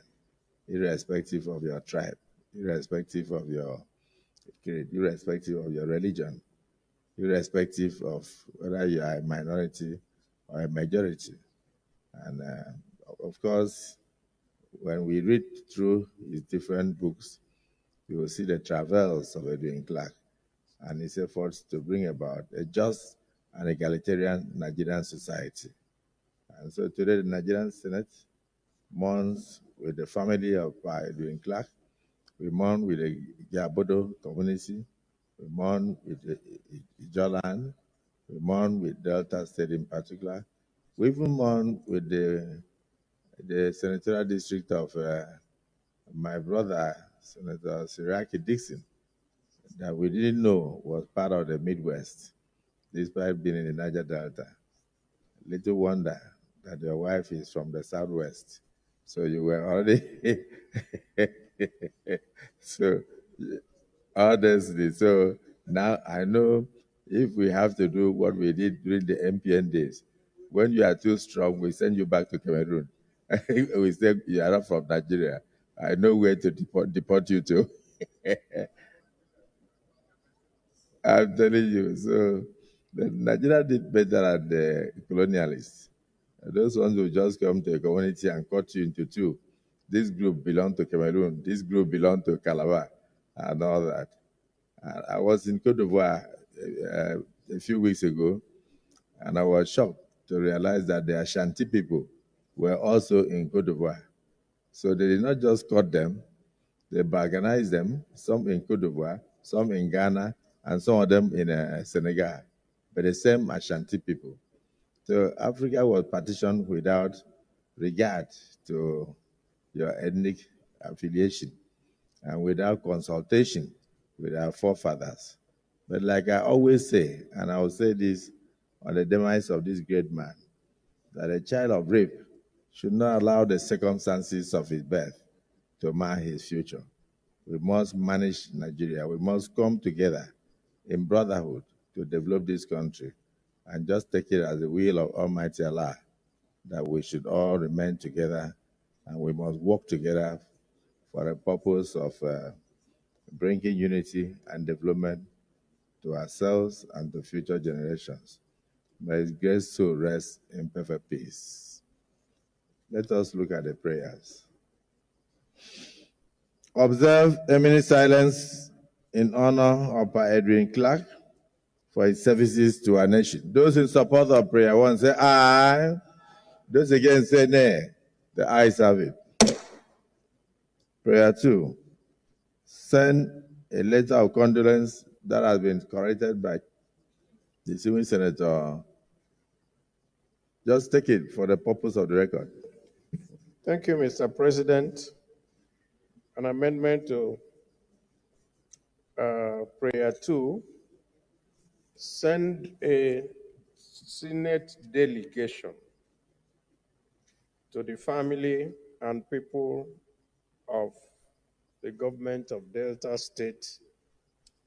irrespective of your tribe, irrespective of your creed, irrespective of your religion, irrespective of whether you are a minority or a majority. And of course, when we read through his different books, you will see the travels of Edwin Clark and his efforts to bring about a just and egalitarian Nigerian society. And so today the Nigerian Senate mourns with the family of Edwin Clark. We mourn with the Yabodo community. We mourn with the Ijoland. We mourn with Delta State in particular. We even mourn with the senatorial district of my brother, Senator Siraki Dixon, that we didn't know was part of the Midwest, despite being in the Niger Delta. Little wonder that your wife is from the Southwest. So you were already, so honestly, so now I know if we have to do what we did during the MPN days, when you are too strong, we send you back to Cameroon. We say you are not from Nigeria. I know where to deport you to. I'm telling you. So the Nigeria did better than the colonialists. Those ones who just come to a community and cut you into two. This group belonged to Cameroon. This group belonged to Calabar and all that. I was in Cote d'Ivoire a few weeks ago, and I was shocked to realize that the Ashanti people were also in Cote d'Ivoire. So they did not just cut them, they bargainized them, some in Cote d'Ivoire, some in Ghana, and some of them in Senegal, but the same Ashanti people. So Africa was partitioned without regard to your ethnic affiliation and without consultation with our forefathers. But like I always say, and I will say this on the demise of this great man, that a child of rape should not allow the circumstances of his birth to mar his future. We must manage Nigeria. We must come together in brotherhood to develop this country and just take it as the will of Almighty Allah that we should all remain together and we must work together for the purpose of bringing unity and development to ourselves and to future generations. May His grace so rest in perfect peace. Let us look at the prayers. Observe a minute silence in honor of Edwin Clark for his services to our nation. Those in support of prayer, one say aye. Those against say nay. The ayes have it. Prayer 2. Send a letter of condolence that has been corrected by the senior senator. Just take it for the purpose of the record. Thank you, Mr. President. An amendment to prayer 2. Send a Senate delegation to the family and people of the government of Delta State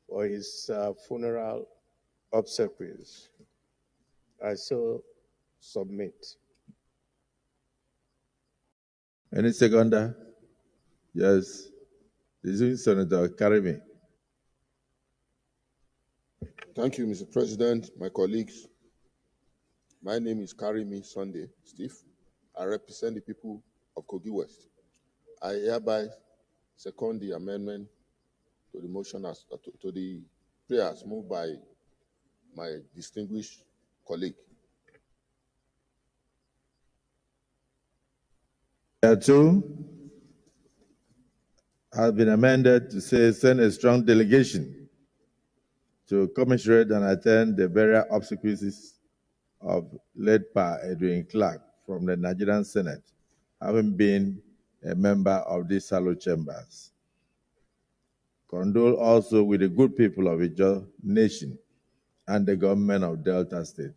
for his funeral obsequies. I so submit. Any seconder? Yes. Distinguished Senator Karimi. Thank you, Mr. President, my colleagues. My name is Karimi Sunday Steve. I represent the people of Kogi West. I hereby second the amendment to the motion to the prayers moved by my distinguished colleague. Prayer 2 has been amended to say send a strong delegation to commiserate and attend the burial obsequies of late Pa Edwin Clark from the Nigerian Senate, having been a member of these hallowed chambers. Condole also with the good people of Ijaw Nation and the government of Delta State.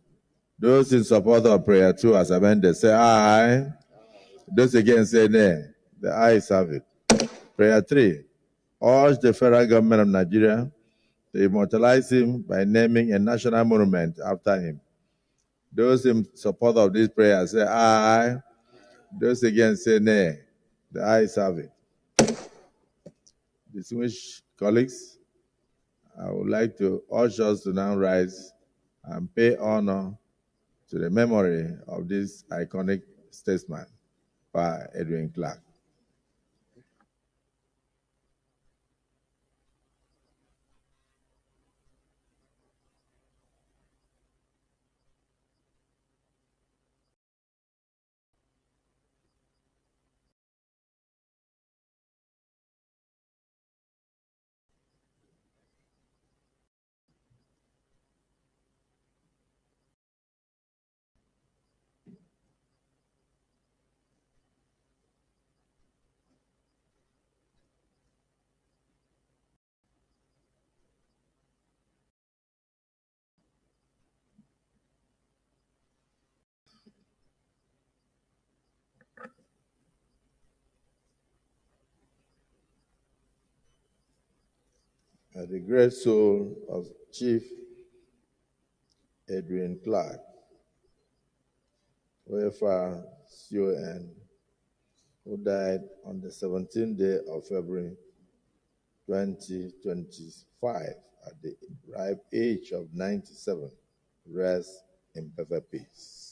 Those in support of prayer 2 as amended say aye. Those against say nay. The ayes have it. Prayer 3 urge the federal government of Nigeria to immortalize him by naming a national monument after him. Those in support of this prayer say aye. Those against say nay. The ayes have it. Distinguished colleagues, I would like to urge us to now rise and pay honor to the memory of this iconic statesman, Pa Edwin Clark. The great soul of Chief Edwin Clark, OFR CON, who died on the 17th day of February 2025 at the ripe age of 97, rest in perfect peace.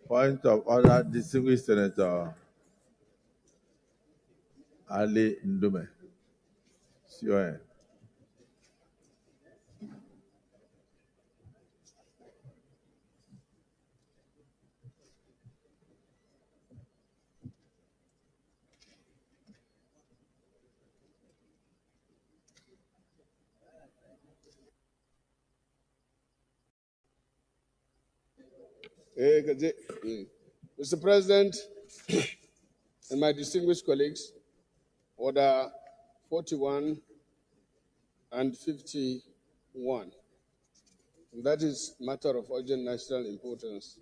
Point of order, distinguished Senator Ali Ndume, CON. Mr. President and my distinguished colleagues, Order 41 and 51. And that is matter of urgent national importance,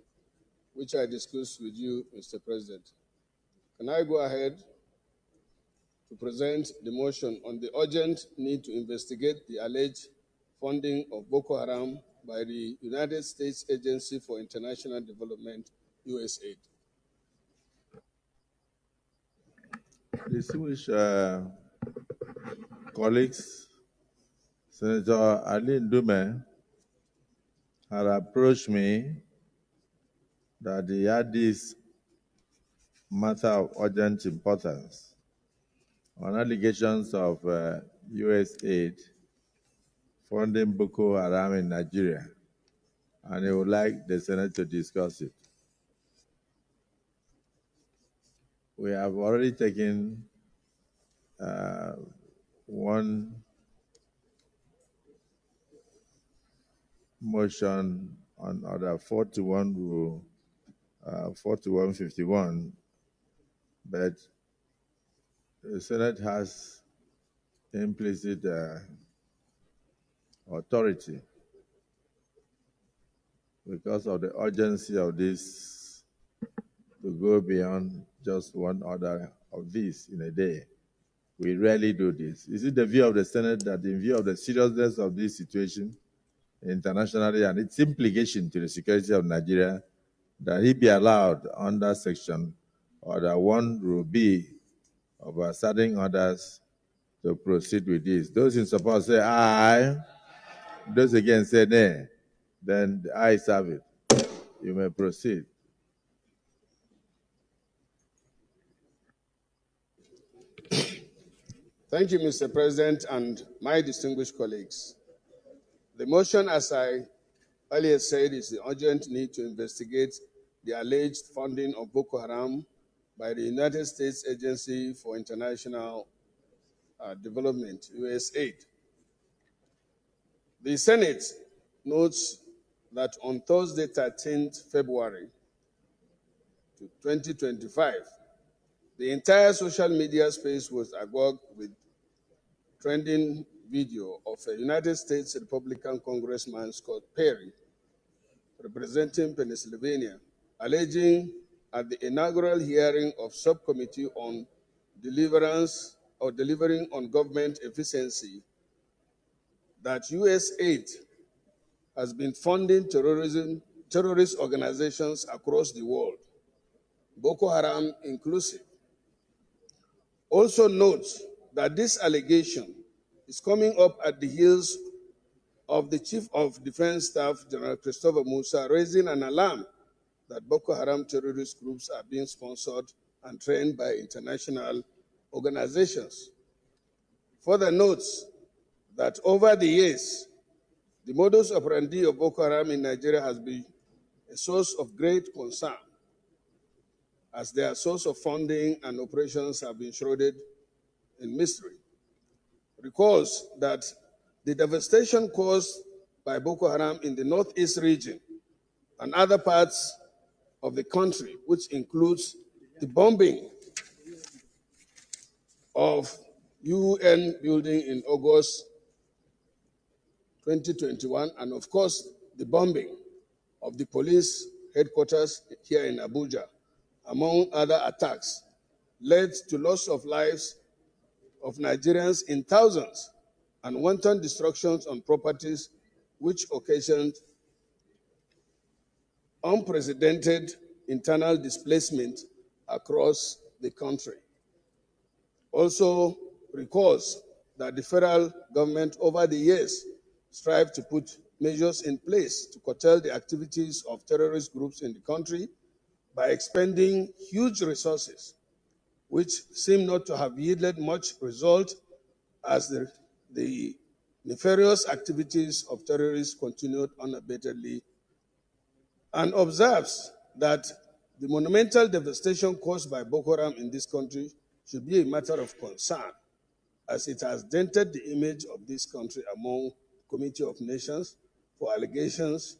which I discuss with you, Mr. President. Can I go ahead to present the motion on the urgent need to investigate the alleged funding of Boko Haram by the United States Agency for International Development, USAID? Distinguished colleagues, Senator Ali Ndume had approached me that he had this matter of urgent importance on allegations of USAID funding Boko Haram in Nigeria, and he would like the Senate to discuss it. We have already taken one motion on Order 41 Rule 4151, but the Senate has implicit authority because of the urgency of this, to go beyond just one order of this in a day. We rarely do this. Is it the view of the Senate that in view of the seriousness of this situation internationally and its implication to the security of Nigeria, that he be allowed under section order 1 rule B of asserting orders to proceed with this? Those in support say aye. Those against say nay. Then the ayes have it. You may proceed. Thank you, Mr. President, and my distinguished colleagues. The motion, as I earlier said, is the urgent need to investigate the alleged funding of Boko Haram by the United States Agency for International Development, USAID. The Senate notes that on Thursday, 13th February 2025, the entire social media space was agog with trending video of a United States Republican Congressman, Scott Perry, representing Pennsylvania, alleging at the inaugural hearing of Subcommittee on Delivering on Government Efficiency that USAID has been funding terrorist organizations across the world, Boko Haram inclusive. Also notes that this allegation is coming up at the heels of the Chief of Defense Staff, General Christopher Musa, raising an alarm that Boko Haram terrorist groups are being sponsored and trained by international organizations. Further notes that over the years, the modus operandi of Boko Haram in Nigeria has been a source of great concern, as their source of funding and operations have been shrouded in mystery. Recalls that the devastation caused by Boko Haram in the Northeast region and other parts of the country, which includes the bombing of UN building in August 2021, and of course, the bombing of the police headquarters here in Abuja, among other attacks, led to loss of lives of Nigerians in thousands and wanton destructions on properties, which occasioned unprecedented internal displacement across the country. Also recalls that the federal government over the years strived to put measures in place to curtail the activities of terrorist groups in the country by expending huge resources, which seem not to have yielded much result, as the nefarious activities of terrorists continued unabatedly, and observes that the monumental devastation caused by Boko Haram in this country should be a matter of concern, as it has dented the image of this country among the Committee of Nations for allegations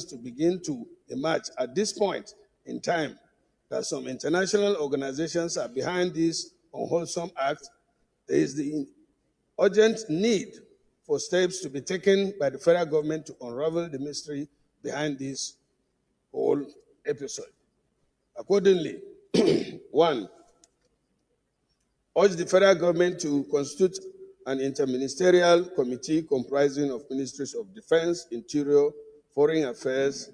to begin to emerge at this point in time that some international organizations are behind this unwholesome act. There is the urgent need for steps to be taken by the federal government to unravel the mystery behind this whole episode. Accordingly, 1, urge the federal government to constitute an interministerial committee comprising of Ministries of Defense, Interior, Foreign Affairs,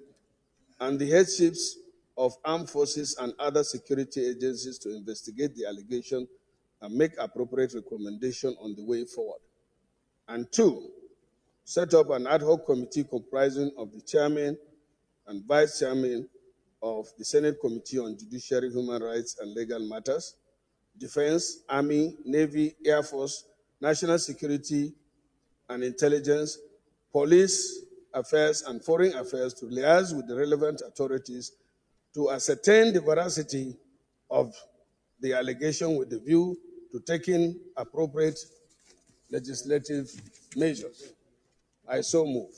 and the headships of armed forces and other security agencies to investigate the allegation and make appropriate recommendation on the way forward. And 2, set up an ad hoc committee comprising of the chairman and vice chairman of the Senate Committee on Judiciary, Human Rights, and Legal Matters, Defense, Army, Navy, Air Force, National Security and Intelligence, Police Affairs, and Foreign Affairs to liaise with the relevant authorities to ascertain the veracity of the allegation with the view to taking appropriate legislative measures. I so move.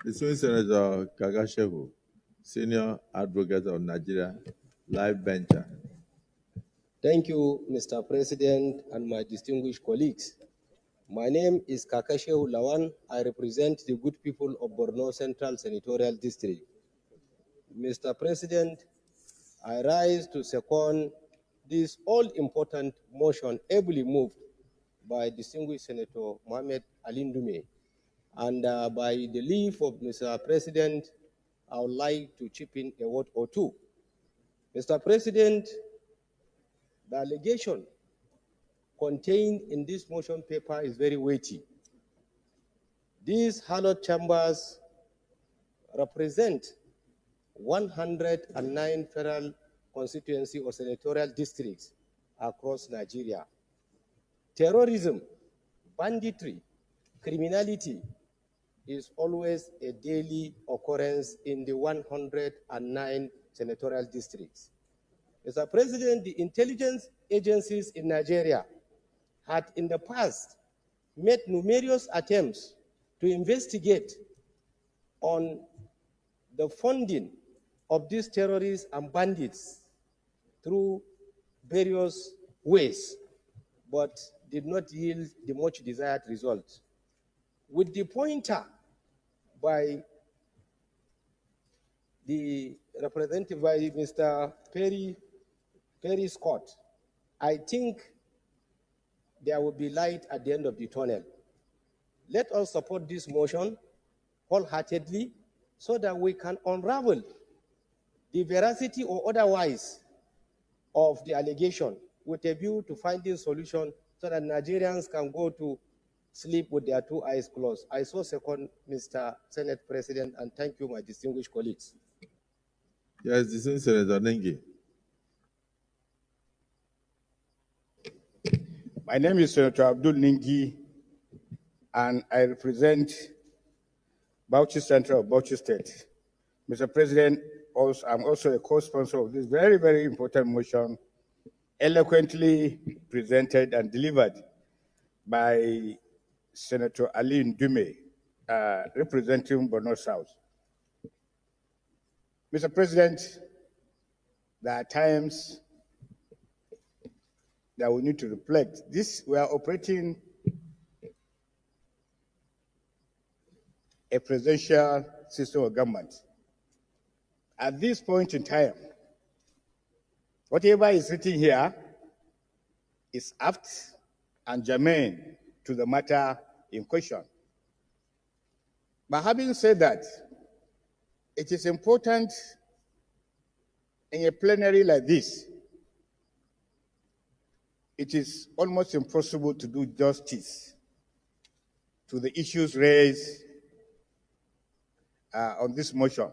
Distinguished Senator Kagashevu, Senior Advocate of Nigeria, Live Bencher. Thank you, Mr. President, and my distinguished colleagues. My name is Kakashew Lawan. I represent the good people of Borno Central Senatorial District. Mr. President, I rise to second this all-important motion ably moved by distinguished Senator Mohammed Alindume. And by the leave of Mr. President, I would like to chip in a word or two. Mr. President, the allegation contained in this motion paper is very weighty. These hallowed chambers represent 109 federal constituency or senatorial districts across Nigeria. Terrorism, banditry, criminality is always a daily occurrence in the 109 senatorial districts. Mr. President, the intelligence agencies in Nigeria had in the past made numerous attempts to investigate on the funding of these terrorists and bandits through various ways, but did not yield the much desired result. With the pointer by the representative by Mr. Perry Scott, I think there will be light at the end of the tunnel. Let us support this motion wholeheartedly so that we can unravel the veracity or otherwise of the allegation with a view to finding solution so that Nigerians can go to sleep with their two eyes closed. I so second Mr. Senate President, and thank you, my distinguished colleagues. Yes, distinguished Senator Nengi. My name is Senator Abdul Ningi, and I represent Bauchi Central of Bauchi State. Mr. President, I'm also a co-sponsor of this very, very important motion, eloquently presented and delivered by Senator Ali Ndume, representing Borno South. Mr. President, there are times that we need to reflect. We are operating a presidential system of government. At this point in time, whatever is written here is apt and germane to the matter in question. But having said that, it is important in a plenary like this, it is almost impossible to do justice to the issues raised on this motion.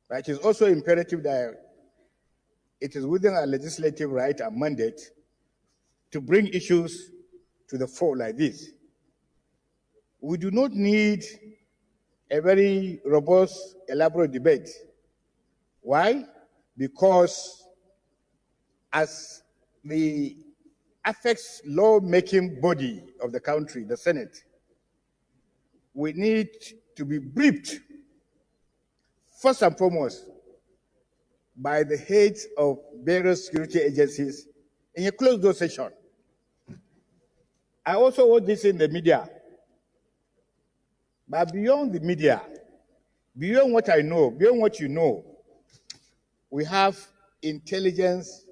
But it is also imperative that it is within our legislative right and mandate to bring issues to the fore like this. We do not need a very robust, elaborate debate. Why? Because as the affects law-making body of the country, the Senate, we need to be briefed, first and foremost, by the heads of various security agencies in a closed-door session. I also watch this in the media. But beyond the media, beyond what I know, beyond what you know, we have intelligence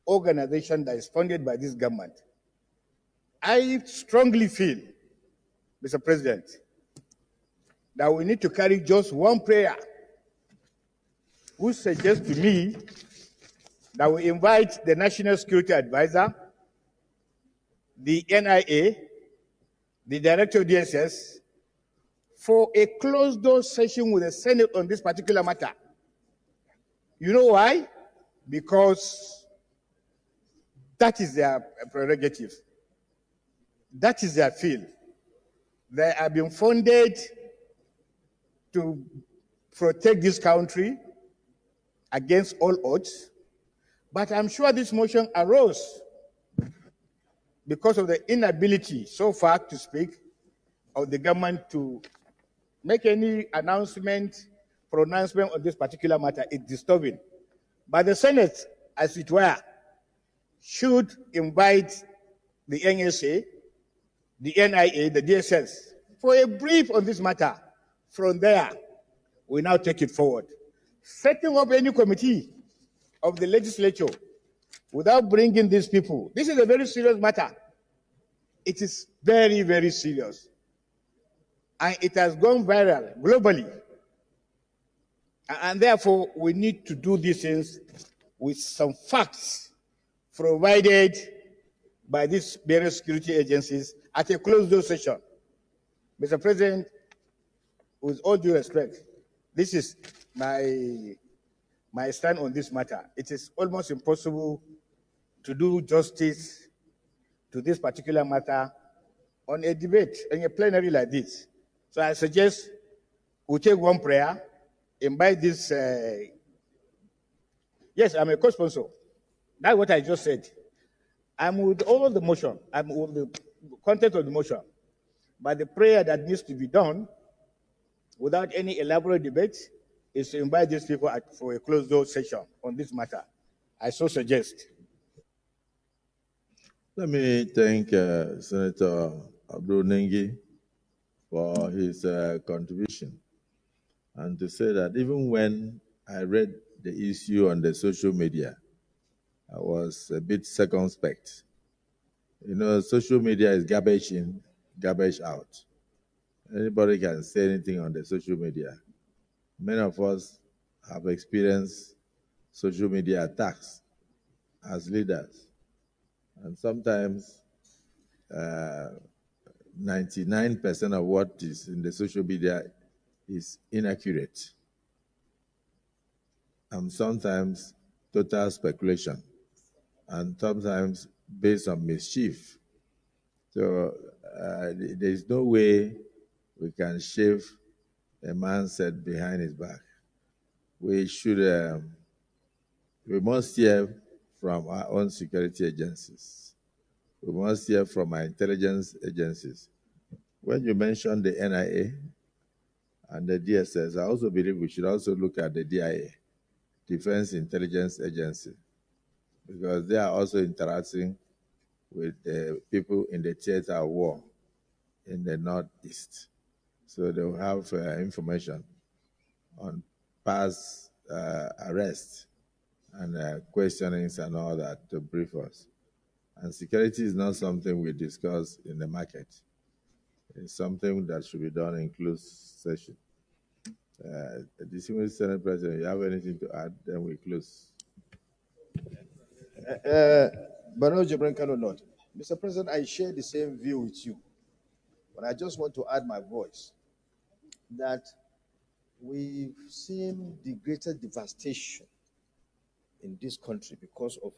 organization that is funded by this government. I strongly feel, Mr. President, that we need to carry just one prayer, which suggests to me that we invite the National Security Advisor, the NIA, the Director of DSS, for a closed-door session with the Senate on this particular matter. You know why? Because that is their prerogative. That is their field. They have been funded to protect this country against all odds. But I'm sure this motion arose because of the inability, so far to speak, of the government to make any pronouncement on this particular matter. It's disturbing. But the Senate, as it were, should invite the NSA the NIA, the DSS, for a brief on this matter. From there, we now take it forward. Setting up any committee of the legislature without bringing these people, this is a very serious matter. It is very, very serious. And it has gone viral globally. And therefore, we need to do these things with some facts provided by these various security agencies at a closed-door session. Mr. President, with all due respect, this is my stand on this matter. It is almost impossible to do justice to this particular matter on a debate, in a plenary like this. So I suggest we take one prayer, invite this. Yes, I'm a co-sponsor. That's what I just said. I'm with all the motion. I'm with the content of the motion. But the prayer that needs to be done without any elaborate debate is to invite these people for a closed-door session on this matter. I so suggest. Let me thank Senator Abdul Nengi for his contribution, and to say that even when I read the issue on the social media, I was a bit circumspect. You know, social media is garbage in, garbage out. Anybody can say anything on the social media. Many of us have experienced social media attacks as leaders. And sometimes 99% of what is in the social media is inaccurate. And sometimes total speculation. And sometimes based on mischief. So there is no way we can shave a man's head behind his back. We should, we must hear from our own security agencies. We must hear from our intelligence agencies. When you mentioned the NIA and the DSS, I also believe we should also look at the DIA, Defense Intelligence Agency, because they are also interacting with the people in the theater of war in the Northeast. So they will have information on past arrests and questionings and all that to brief us. And security is not something we discuss in the market. It's something that should be done in closed session. Distinguished Senate President, you have anything to add? Then we close. Mr. President, I share the same view with you, but I just want to add my voice that we've seen the greatest devastation in this country because of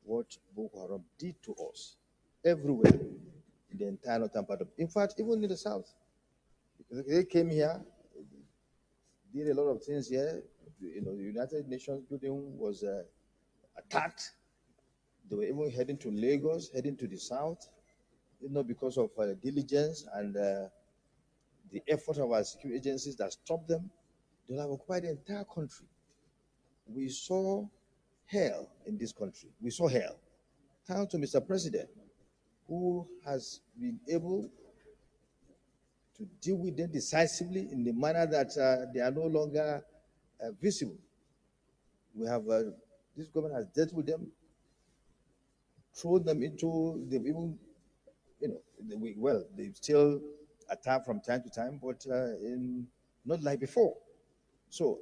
what Boko Haram did to us everywhere in the entire northern part of, in fact, even in the south. Because they came here, did a lot of things here. You know, the United Nations building was attacked. They were even heading to Lagos, heading to the south, you know, because of diligence and the effort of our security agencies that stopped them. They have occupied the entire country. We saw hell in this country. We saw hell. Thanks to Mr. President, who has been able to deal with them decisively in the manner that they are no longer visible. We have, this government has dealt with them, thrown them into, they've even, you know, they still attack from time to time, but not like before. So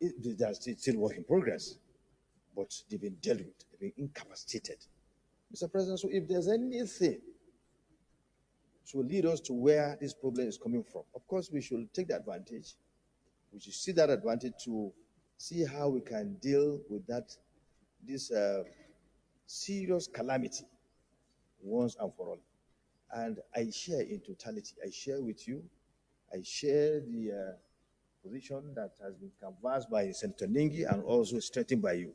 it's still work in progress, but they've been dealt with, they've been incapacitated. Mr. President, so if there's anything to lead us to where this problem is coming from, of course, we should take the advantage. We should see that advantage to see how we can deal with this serious calamity once and for all. And I share in totality. I share with you. I share the position that has been canvassed by Senator Nengi and also strengthened by you.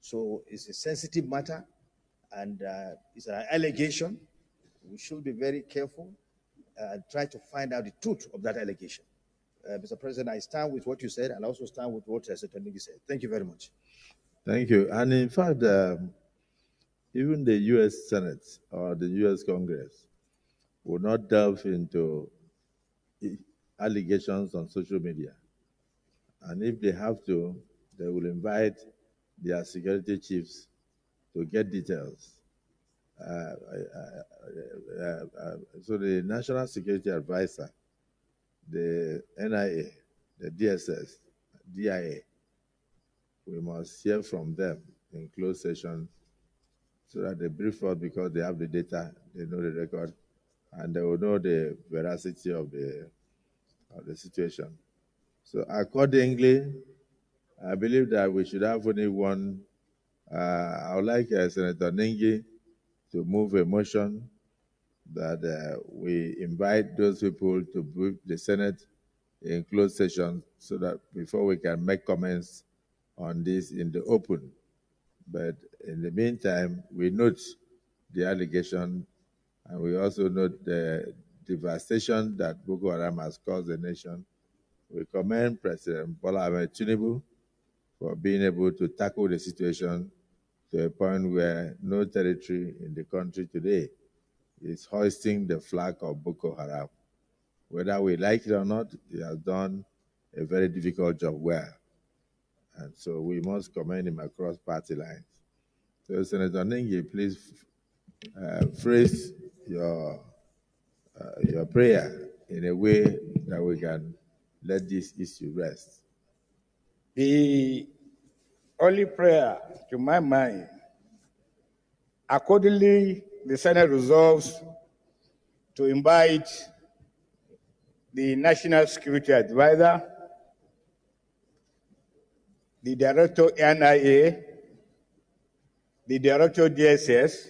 So it's a sensitive matter, and it's an allegation. We should be very careful and try to find out the truth of that allegation. Mr. President, I stand with what you said and also stand with what Senator Nengi said. Thank you very much. Thank you. And in fact, even the U.S. Senate or the U.S. Congress will not delve into allegations on social media. And if they have to, they will invite their security chiefs to get details. So the National Security Advisor, the NIA, the DSS, DIA, we must hear from them in closed session so that they brief us because they have the data, they know the record, and they will know the veracity of the situation. So accordingly, I believe that we should have only one. I would like Senator Nengi to move a motion that we invite those people to brief the Senate in closed session so that before we can make comments on this in the open. But in the meantime, we note the allegation and we also note the devastation that Boko Haram has caused the nation. We commend President Bola Ahmed Tinubu for being able to tackle the situation to a point where no territory in the country today is hoisting the flag of Boko Haram. Whether we like it or not, he has done a very difficult job well. And so we must commend him across party lines. So Senator Nengi, please phrase your prayer in a way that we can let this issue rest. The only prayer to my mind, accordingly, the Senate resolves to invite the National Security Advisor, the Director NIA, the Director DSS,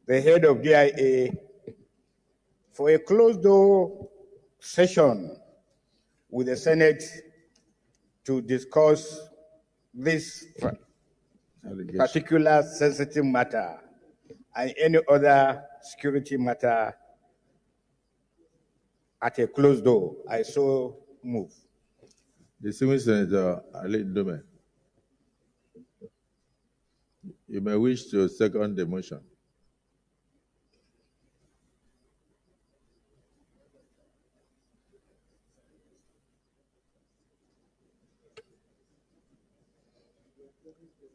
the head of DIA, for a closed-door session with the Senate to discuss this particular sensitive matter and any other security matter at a closed door. I so move. Distinguished Senator Ali Ndume, you may wish to second the motion.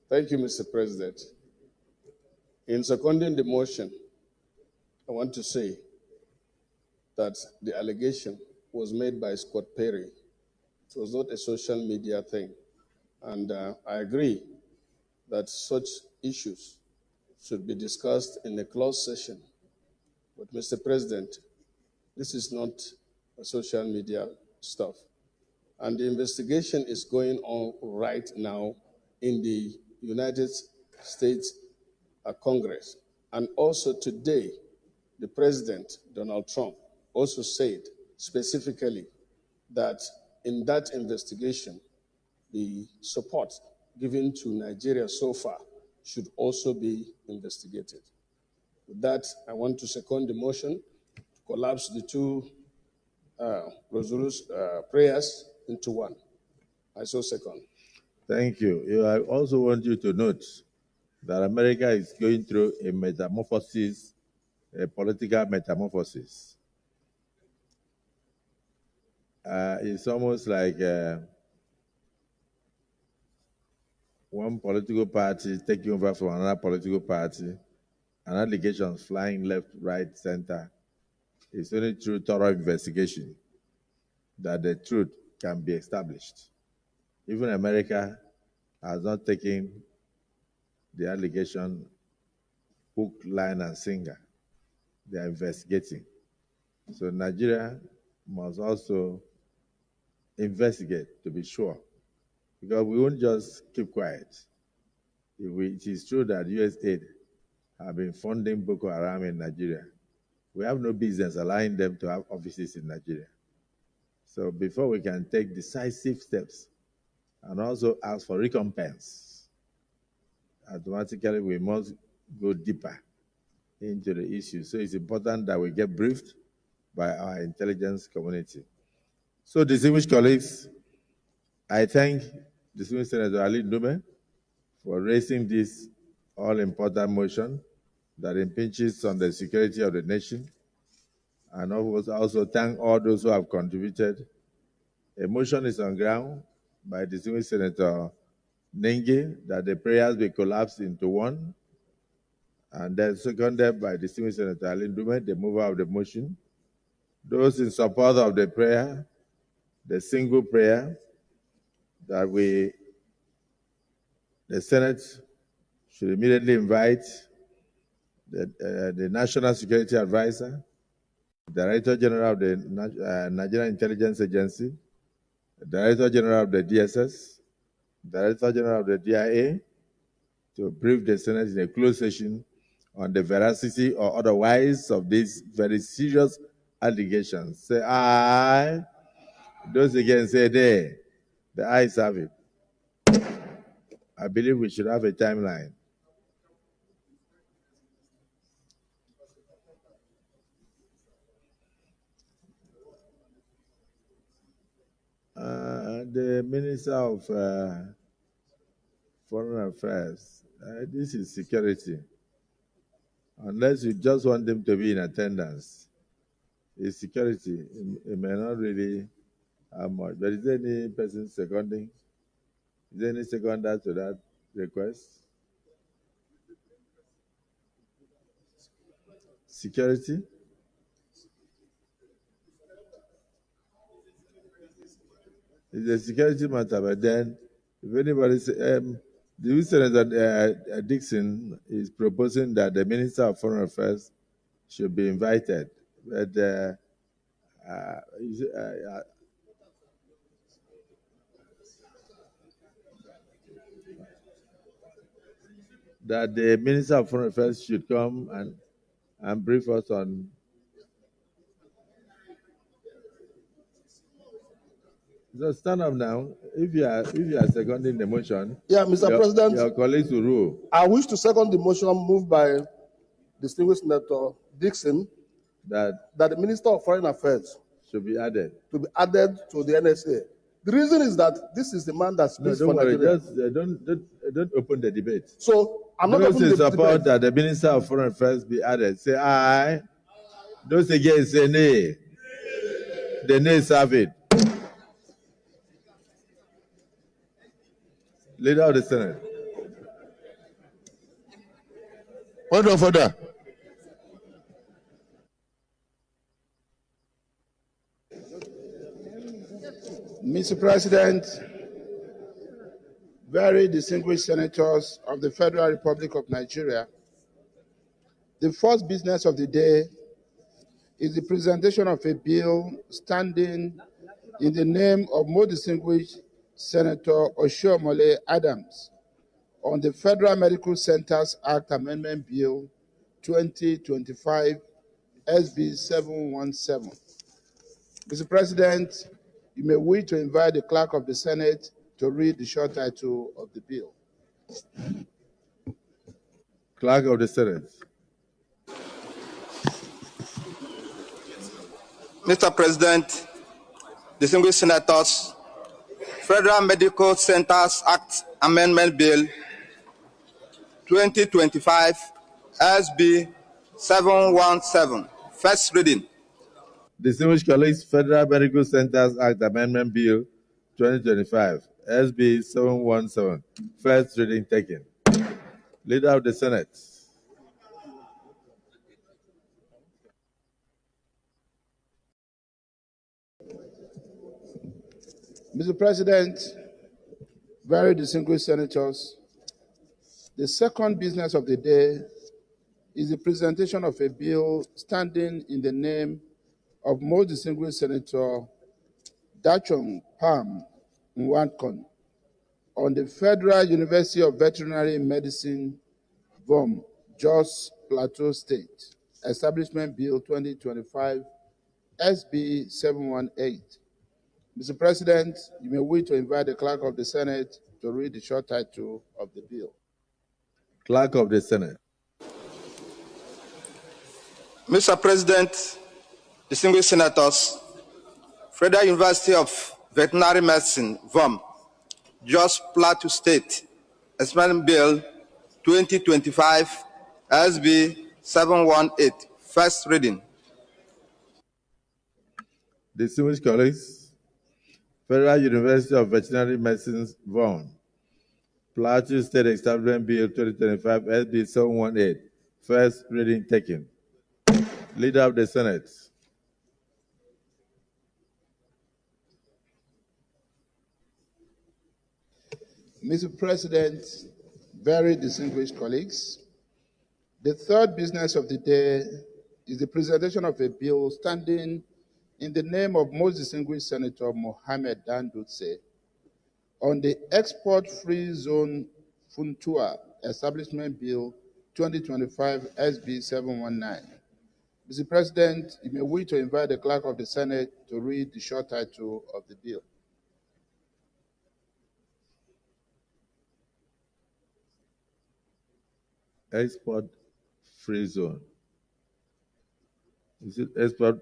Thank you, Mr. President. In seconding the motion, I want to say that the allegation was made by Scott Perry. It was not a social media thing. And I agree that such issues should be discussed in a closed session. But Mr. President, this is not a social media stuff. And the investigation is going on right now in the United States Congress. And also today, the President, Donald Trump, also said specifically that in that investigation, the support given to Nigeria so far should also be investigated. With that, I want to second the motion to collapse the two prayers into one. I so second. Thank you. I also want you to note that America is going through a metamorphosis, a political metamorphosis. It's almost like one political party taking over from another political party, and allegations flying left, right, center. It's only through thorough investigation that the truth can be established. Even America has not taken the allegation hook, line, and sinker. They are investigating. So Nigeria must also investigate to be sure, because we won't just keep quiet. It is true that USAID have been funding Boko Haram in Nigeria. We have no business allowing them to have offices in Nigeria. So before we can take decisive steps and also ask for recompense, automatically we must go deeper into the issue. So it's important that we get briefed by our intelligence community. So, distinguished colleagues, I thank distinguished Senator Ali Ndume for raising this all-important motion that impinges on the security of the nation, and also thank all those who have contributed. A motion is on ground by distinguished Senator Nengi that the prayers be collapsed into one, and then seconded by distinguished Senator Alindume, the mover of the motion. Those in support of the prayer, the single prayer, that the Senate should immediately invite the National Security Advisor, Director General of the Nigerian Intelligence Agency, Director General of the DSS, Director General of the DIA, to brief the Senate in a closed session on the veracity or otherwise of these very serious allegations. Say aye. Those again say nay. The ayes have it. I believe we should have a timeline. The Minister of Foreign Affairs, this is security. Unless you just want them to be in attendance, it's security. It may not really have much. But is there any person seconding? Is there any seconder to that request? Security? It's a security matter, but then if anybody says, the Senator Dixon is proposing that the Minister of Foreign Affairs should be invited. But that the Minister of Foreign Affairs should come and brief us on. So stand up now. If you are seconding the motion, yeah, Mr. President, your colleagues will rule. I wish to second the motion moved by distinguished Senator Dixon that the Minister of Foreign Affairs should be added to the NSA. The reason is that this is the man that speaks for Nigeria. Nigeria. Don't open the debate. So I'm not opening the debate. Those in support debate that the Minister of Foreign Affairs be added, say aye. Those against say nay. The nays have it. Leader of the Senate. Order of order. Mr. President, very distinguished senators of the Federal Republic of Nigeria, the first business of the day is the presentation of a bill standing in the name of most distinguished Senator Oshiomhole Adams on the Federal Medical Centers Act Amendment Bill 2025 SB 717. Mr. President, you may wish to invite the Clerk of the Senate to read the short title of the bill. Clerk of the Senate. Mr. President, distinguished senators, Federal Medical Centers Act Amendment Bill 2025 SB 717. First reading. Distinguished colleagues, Federal Medical Centers Act Amendment Bill 2025 SB 717. First reading taken. Leader of the Senate. Mr. President, very distinguished senators, the second business of the day is the presentation of a bill standing in the name of most distinguished Senator Dachong Pam Nwankon on the Federal University of Veterinary Medicine, VOM, Jos Plateau State, Establishment Bill 2025, SB 718. Mr. President, you may wish to invite the Clerk of the Senate to read the short title of the bill. Clerk of the Senate. Mr. President, distinguished senators, Federal University of Veterinary Medicine, VOM, Jos Plateau State, Establishment Bill 2025, SB 718. First reading. Distinguished colleagues, Federal University of Veterinary Medicine, Vaughan, Plateau State Establishment Bill 2025, SB 718. First reading taken. Leader of the Senate. Mr. President, very distinguished colleagues, the third business of the day is the presentation of a bill standing in the name of most distinguished Senator Mohammed Dandutse on the Export-Free Zone Funtua Establishment Bill 2025 SB 719. Mr. President, you may wish to invite the Clerk of the Senate to read the short title of the bill. Export-free zone. Is it export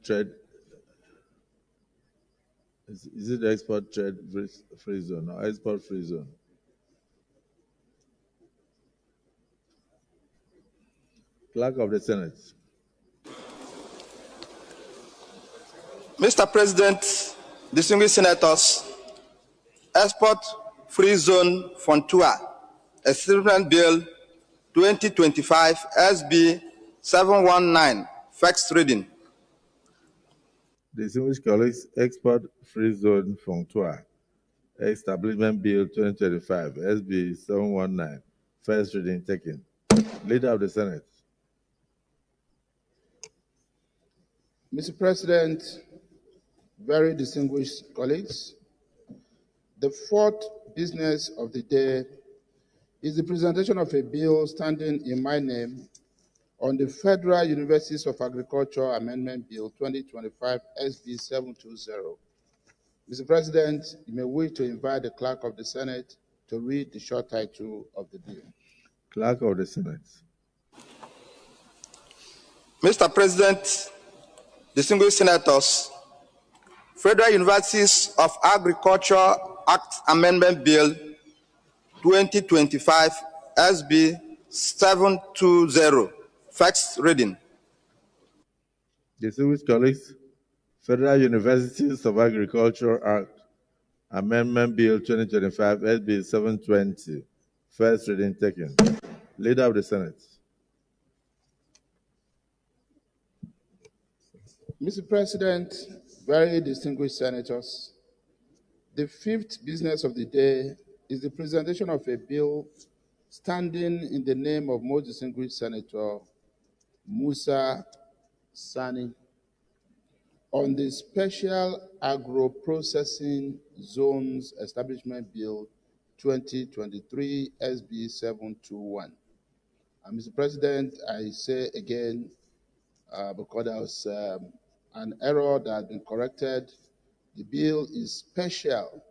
trade? Is it export trade free zone or export free zone? Clerk of the Senate. Mr. President, distinguished senators, Export Free Zone Fontua Establishment Bill 2025 SB 719. First reading. Distinguished colleagues, Export Free Zone Fontua Establishment Bill 2025 SB 719. First reading taken. Leader of the Senate. Mr. President, very distinguished colleagues, the fourth business of the day is the presentation of a bill standing in my name on the Federal Universities of Agriculture Amendment Bill 2025 SB 720. Mr. President, you may wish to invite the Clerk of the Senate to read the short title of the bill. Clerk of the Senate. Mr. President, distinguished senators, Federal Universities of Agriculture Act Amendment Bill 2025 SB 720. First reading. Distinguished colleagues, Federal Universities of Agriculture Act Amendment Bill 2025 SB 720. First reading taken. Leader of the Senate. Mr. President, very distinguished senators, the fifth business of the day is the presentation of a bill standing in the name of most distinguished Senator Musa Sani on the Special Agro-Processing Zones Establishment Bill 2023 SB 721. Mr. President, I say again, because there was an error that has been corrected, the bill is Special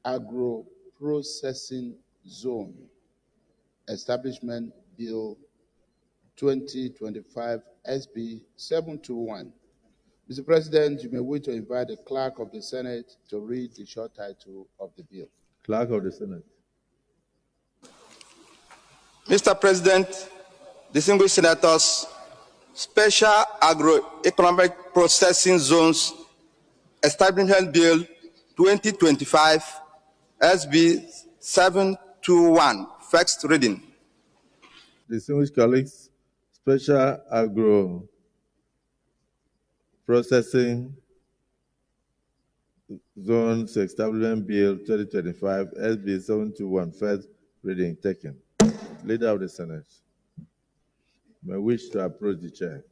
Agro-Processing Zone Establishment Bill 2025 SB 721. Mr. President, you may wish to invite the Clerk of the Senate to read the short title of the bill. Clerk of the Senate. Mr. President, distinguished senators, Special Agro-Economic Processing Zones Establishment Bill 2025 SB 721. First reading. Distinguished colleagues, Special Agro-Processing Zones Establishment Bill 2025 SB 721. First reading taken. Leader of the Senate. May wish to approach the chair.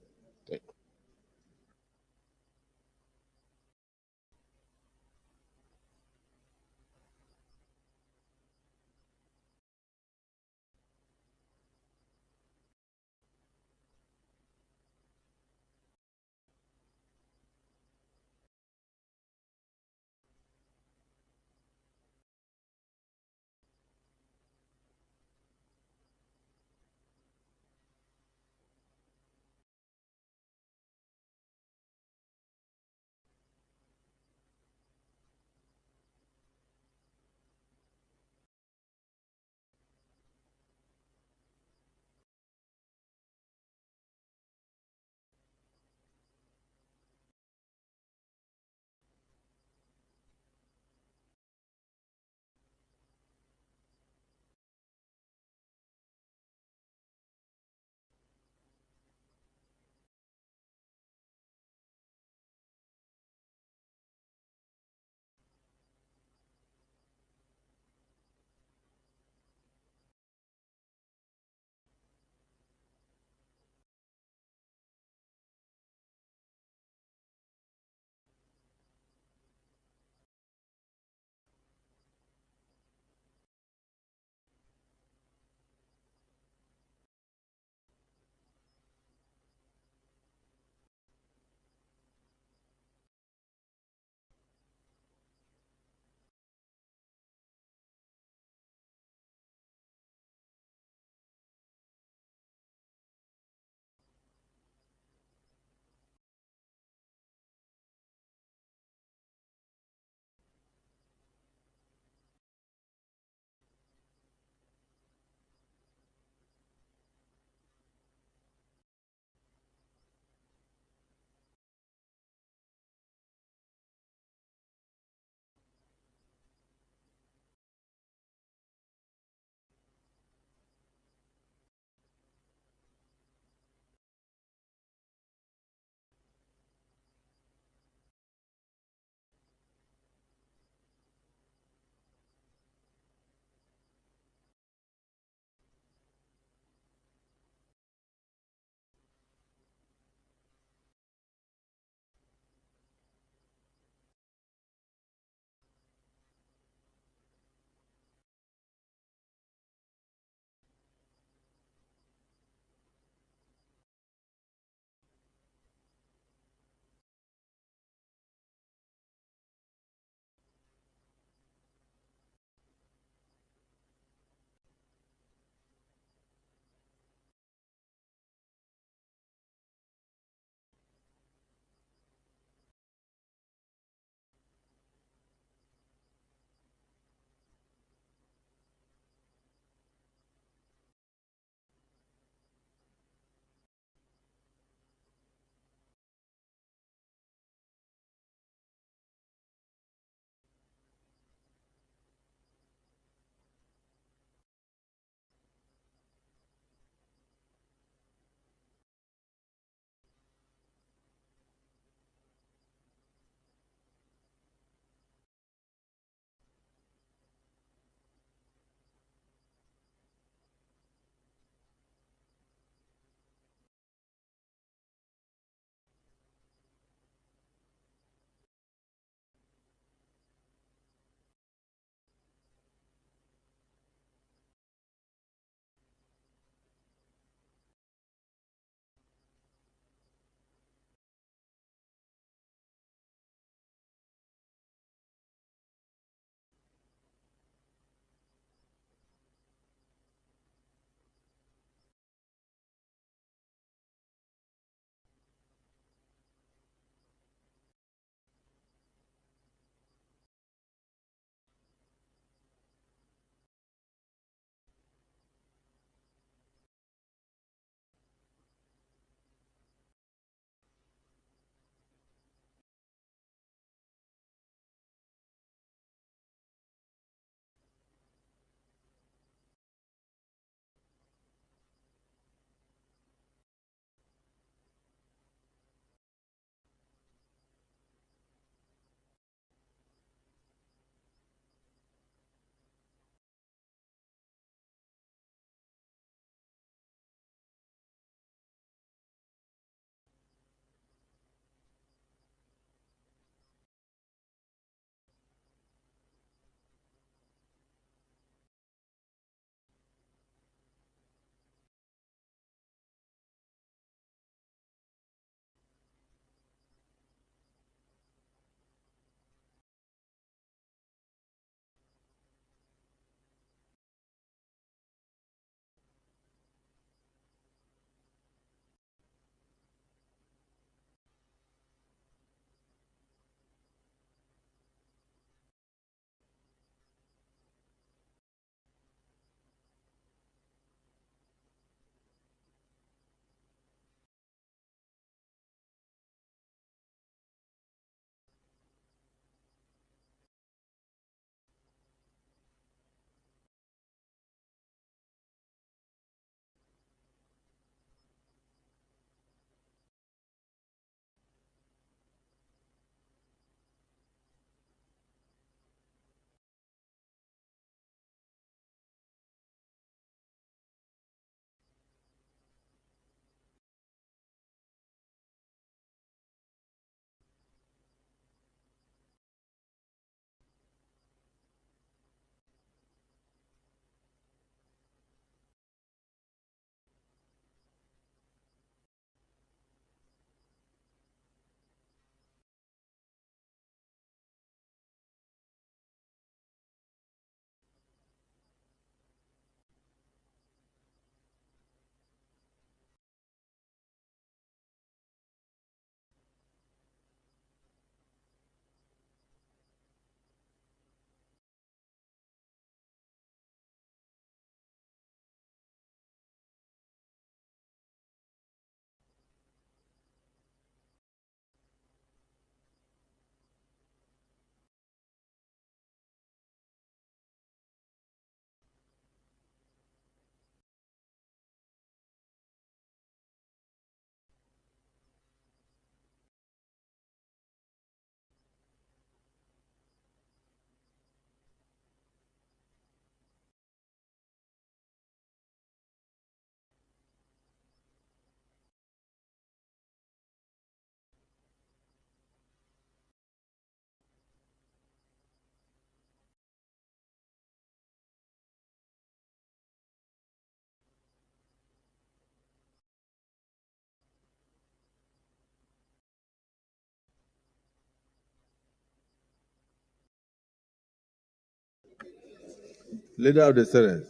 Leader of the Senate.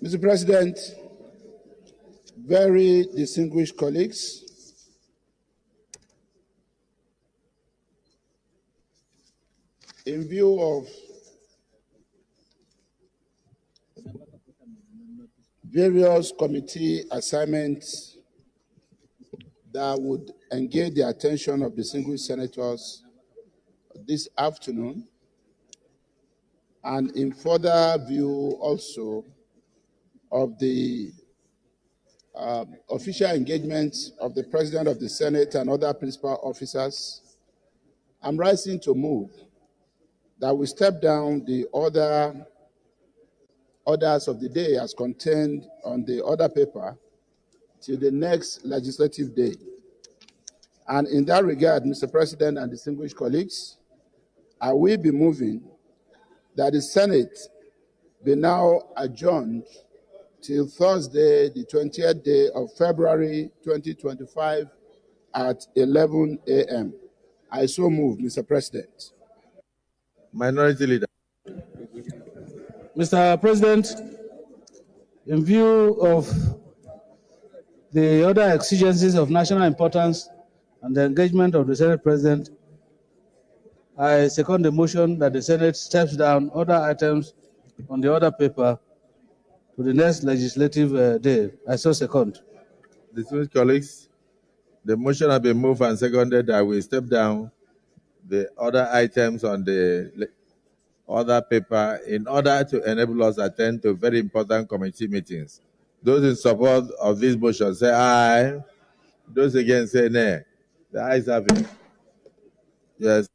Mr. President, very distinguished colleagues, in view of various committee assignments that would engage the attention of distinguished senators this afternoon, and in further view also of the official engagements of the President of the Senate and other principal officers, I'm rising to move that we step down the orders of the day as contained on the order paper till the next legislative day. And in that regard, Mr. President and distinguished colleagues, I will be moving that the Senate be now adjourned till Thursday, the 20th day of February 2025 at 11 a.m. I so move, Mr. President. Minority Leader. Mr. President, in view of the other exigencies of national importance and the engagement of the Senate President, I second the motion that the Senate steps down other items on the order paper to the next legislative day. I so second. Distinguished colleagues, the motion has been moved and seconded that we step down the other items on the order paper in order to enable us to attend to very important committee meetings. Those in support of this motion say aye. Those against say nay. The ayes have it. Yes.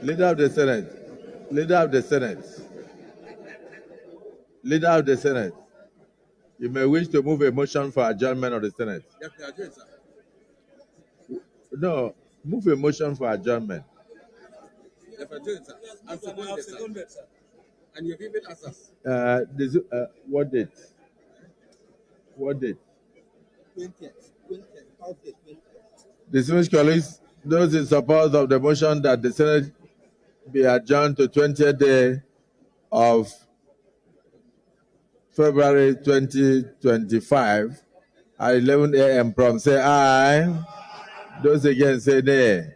Leader of the Senate. Leader of the Senate. Leader of the Senate. You may wish to move a motion for adjournment of the Senate. No, move a motion for adjournment. And you've even asked us. What date? What date? 20th. Distinguished colleagues, those in support of the motion that the Senate be adjourned to 20th day of February 2025 at 11 a.m. prompt, say aye. Those against say nay.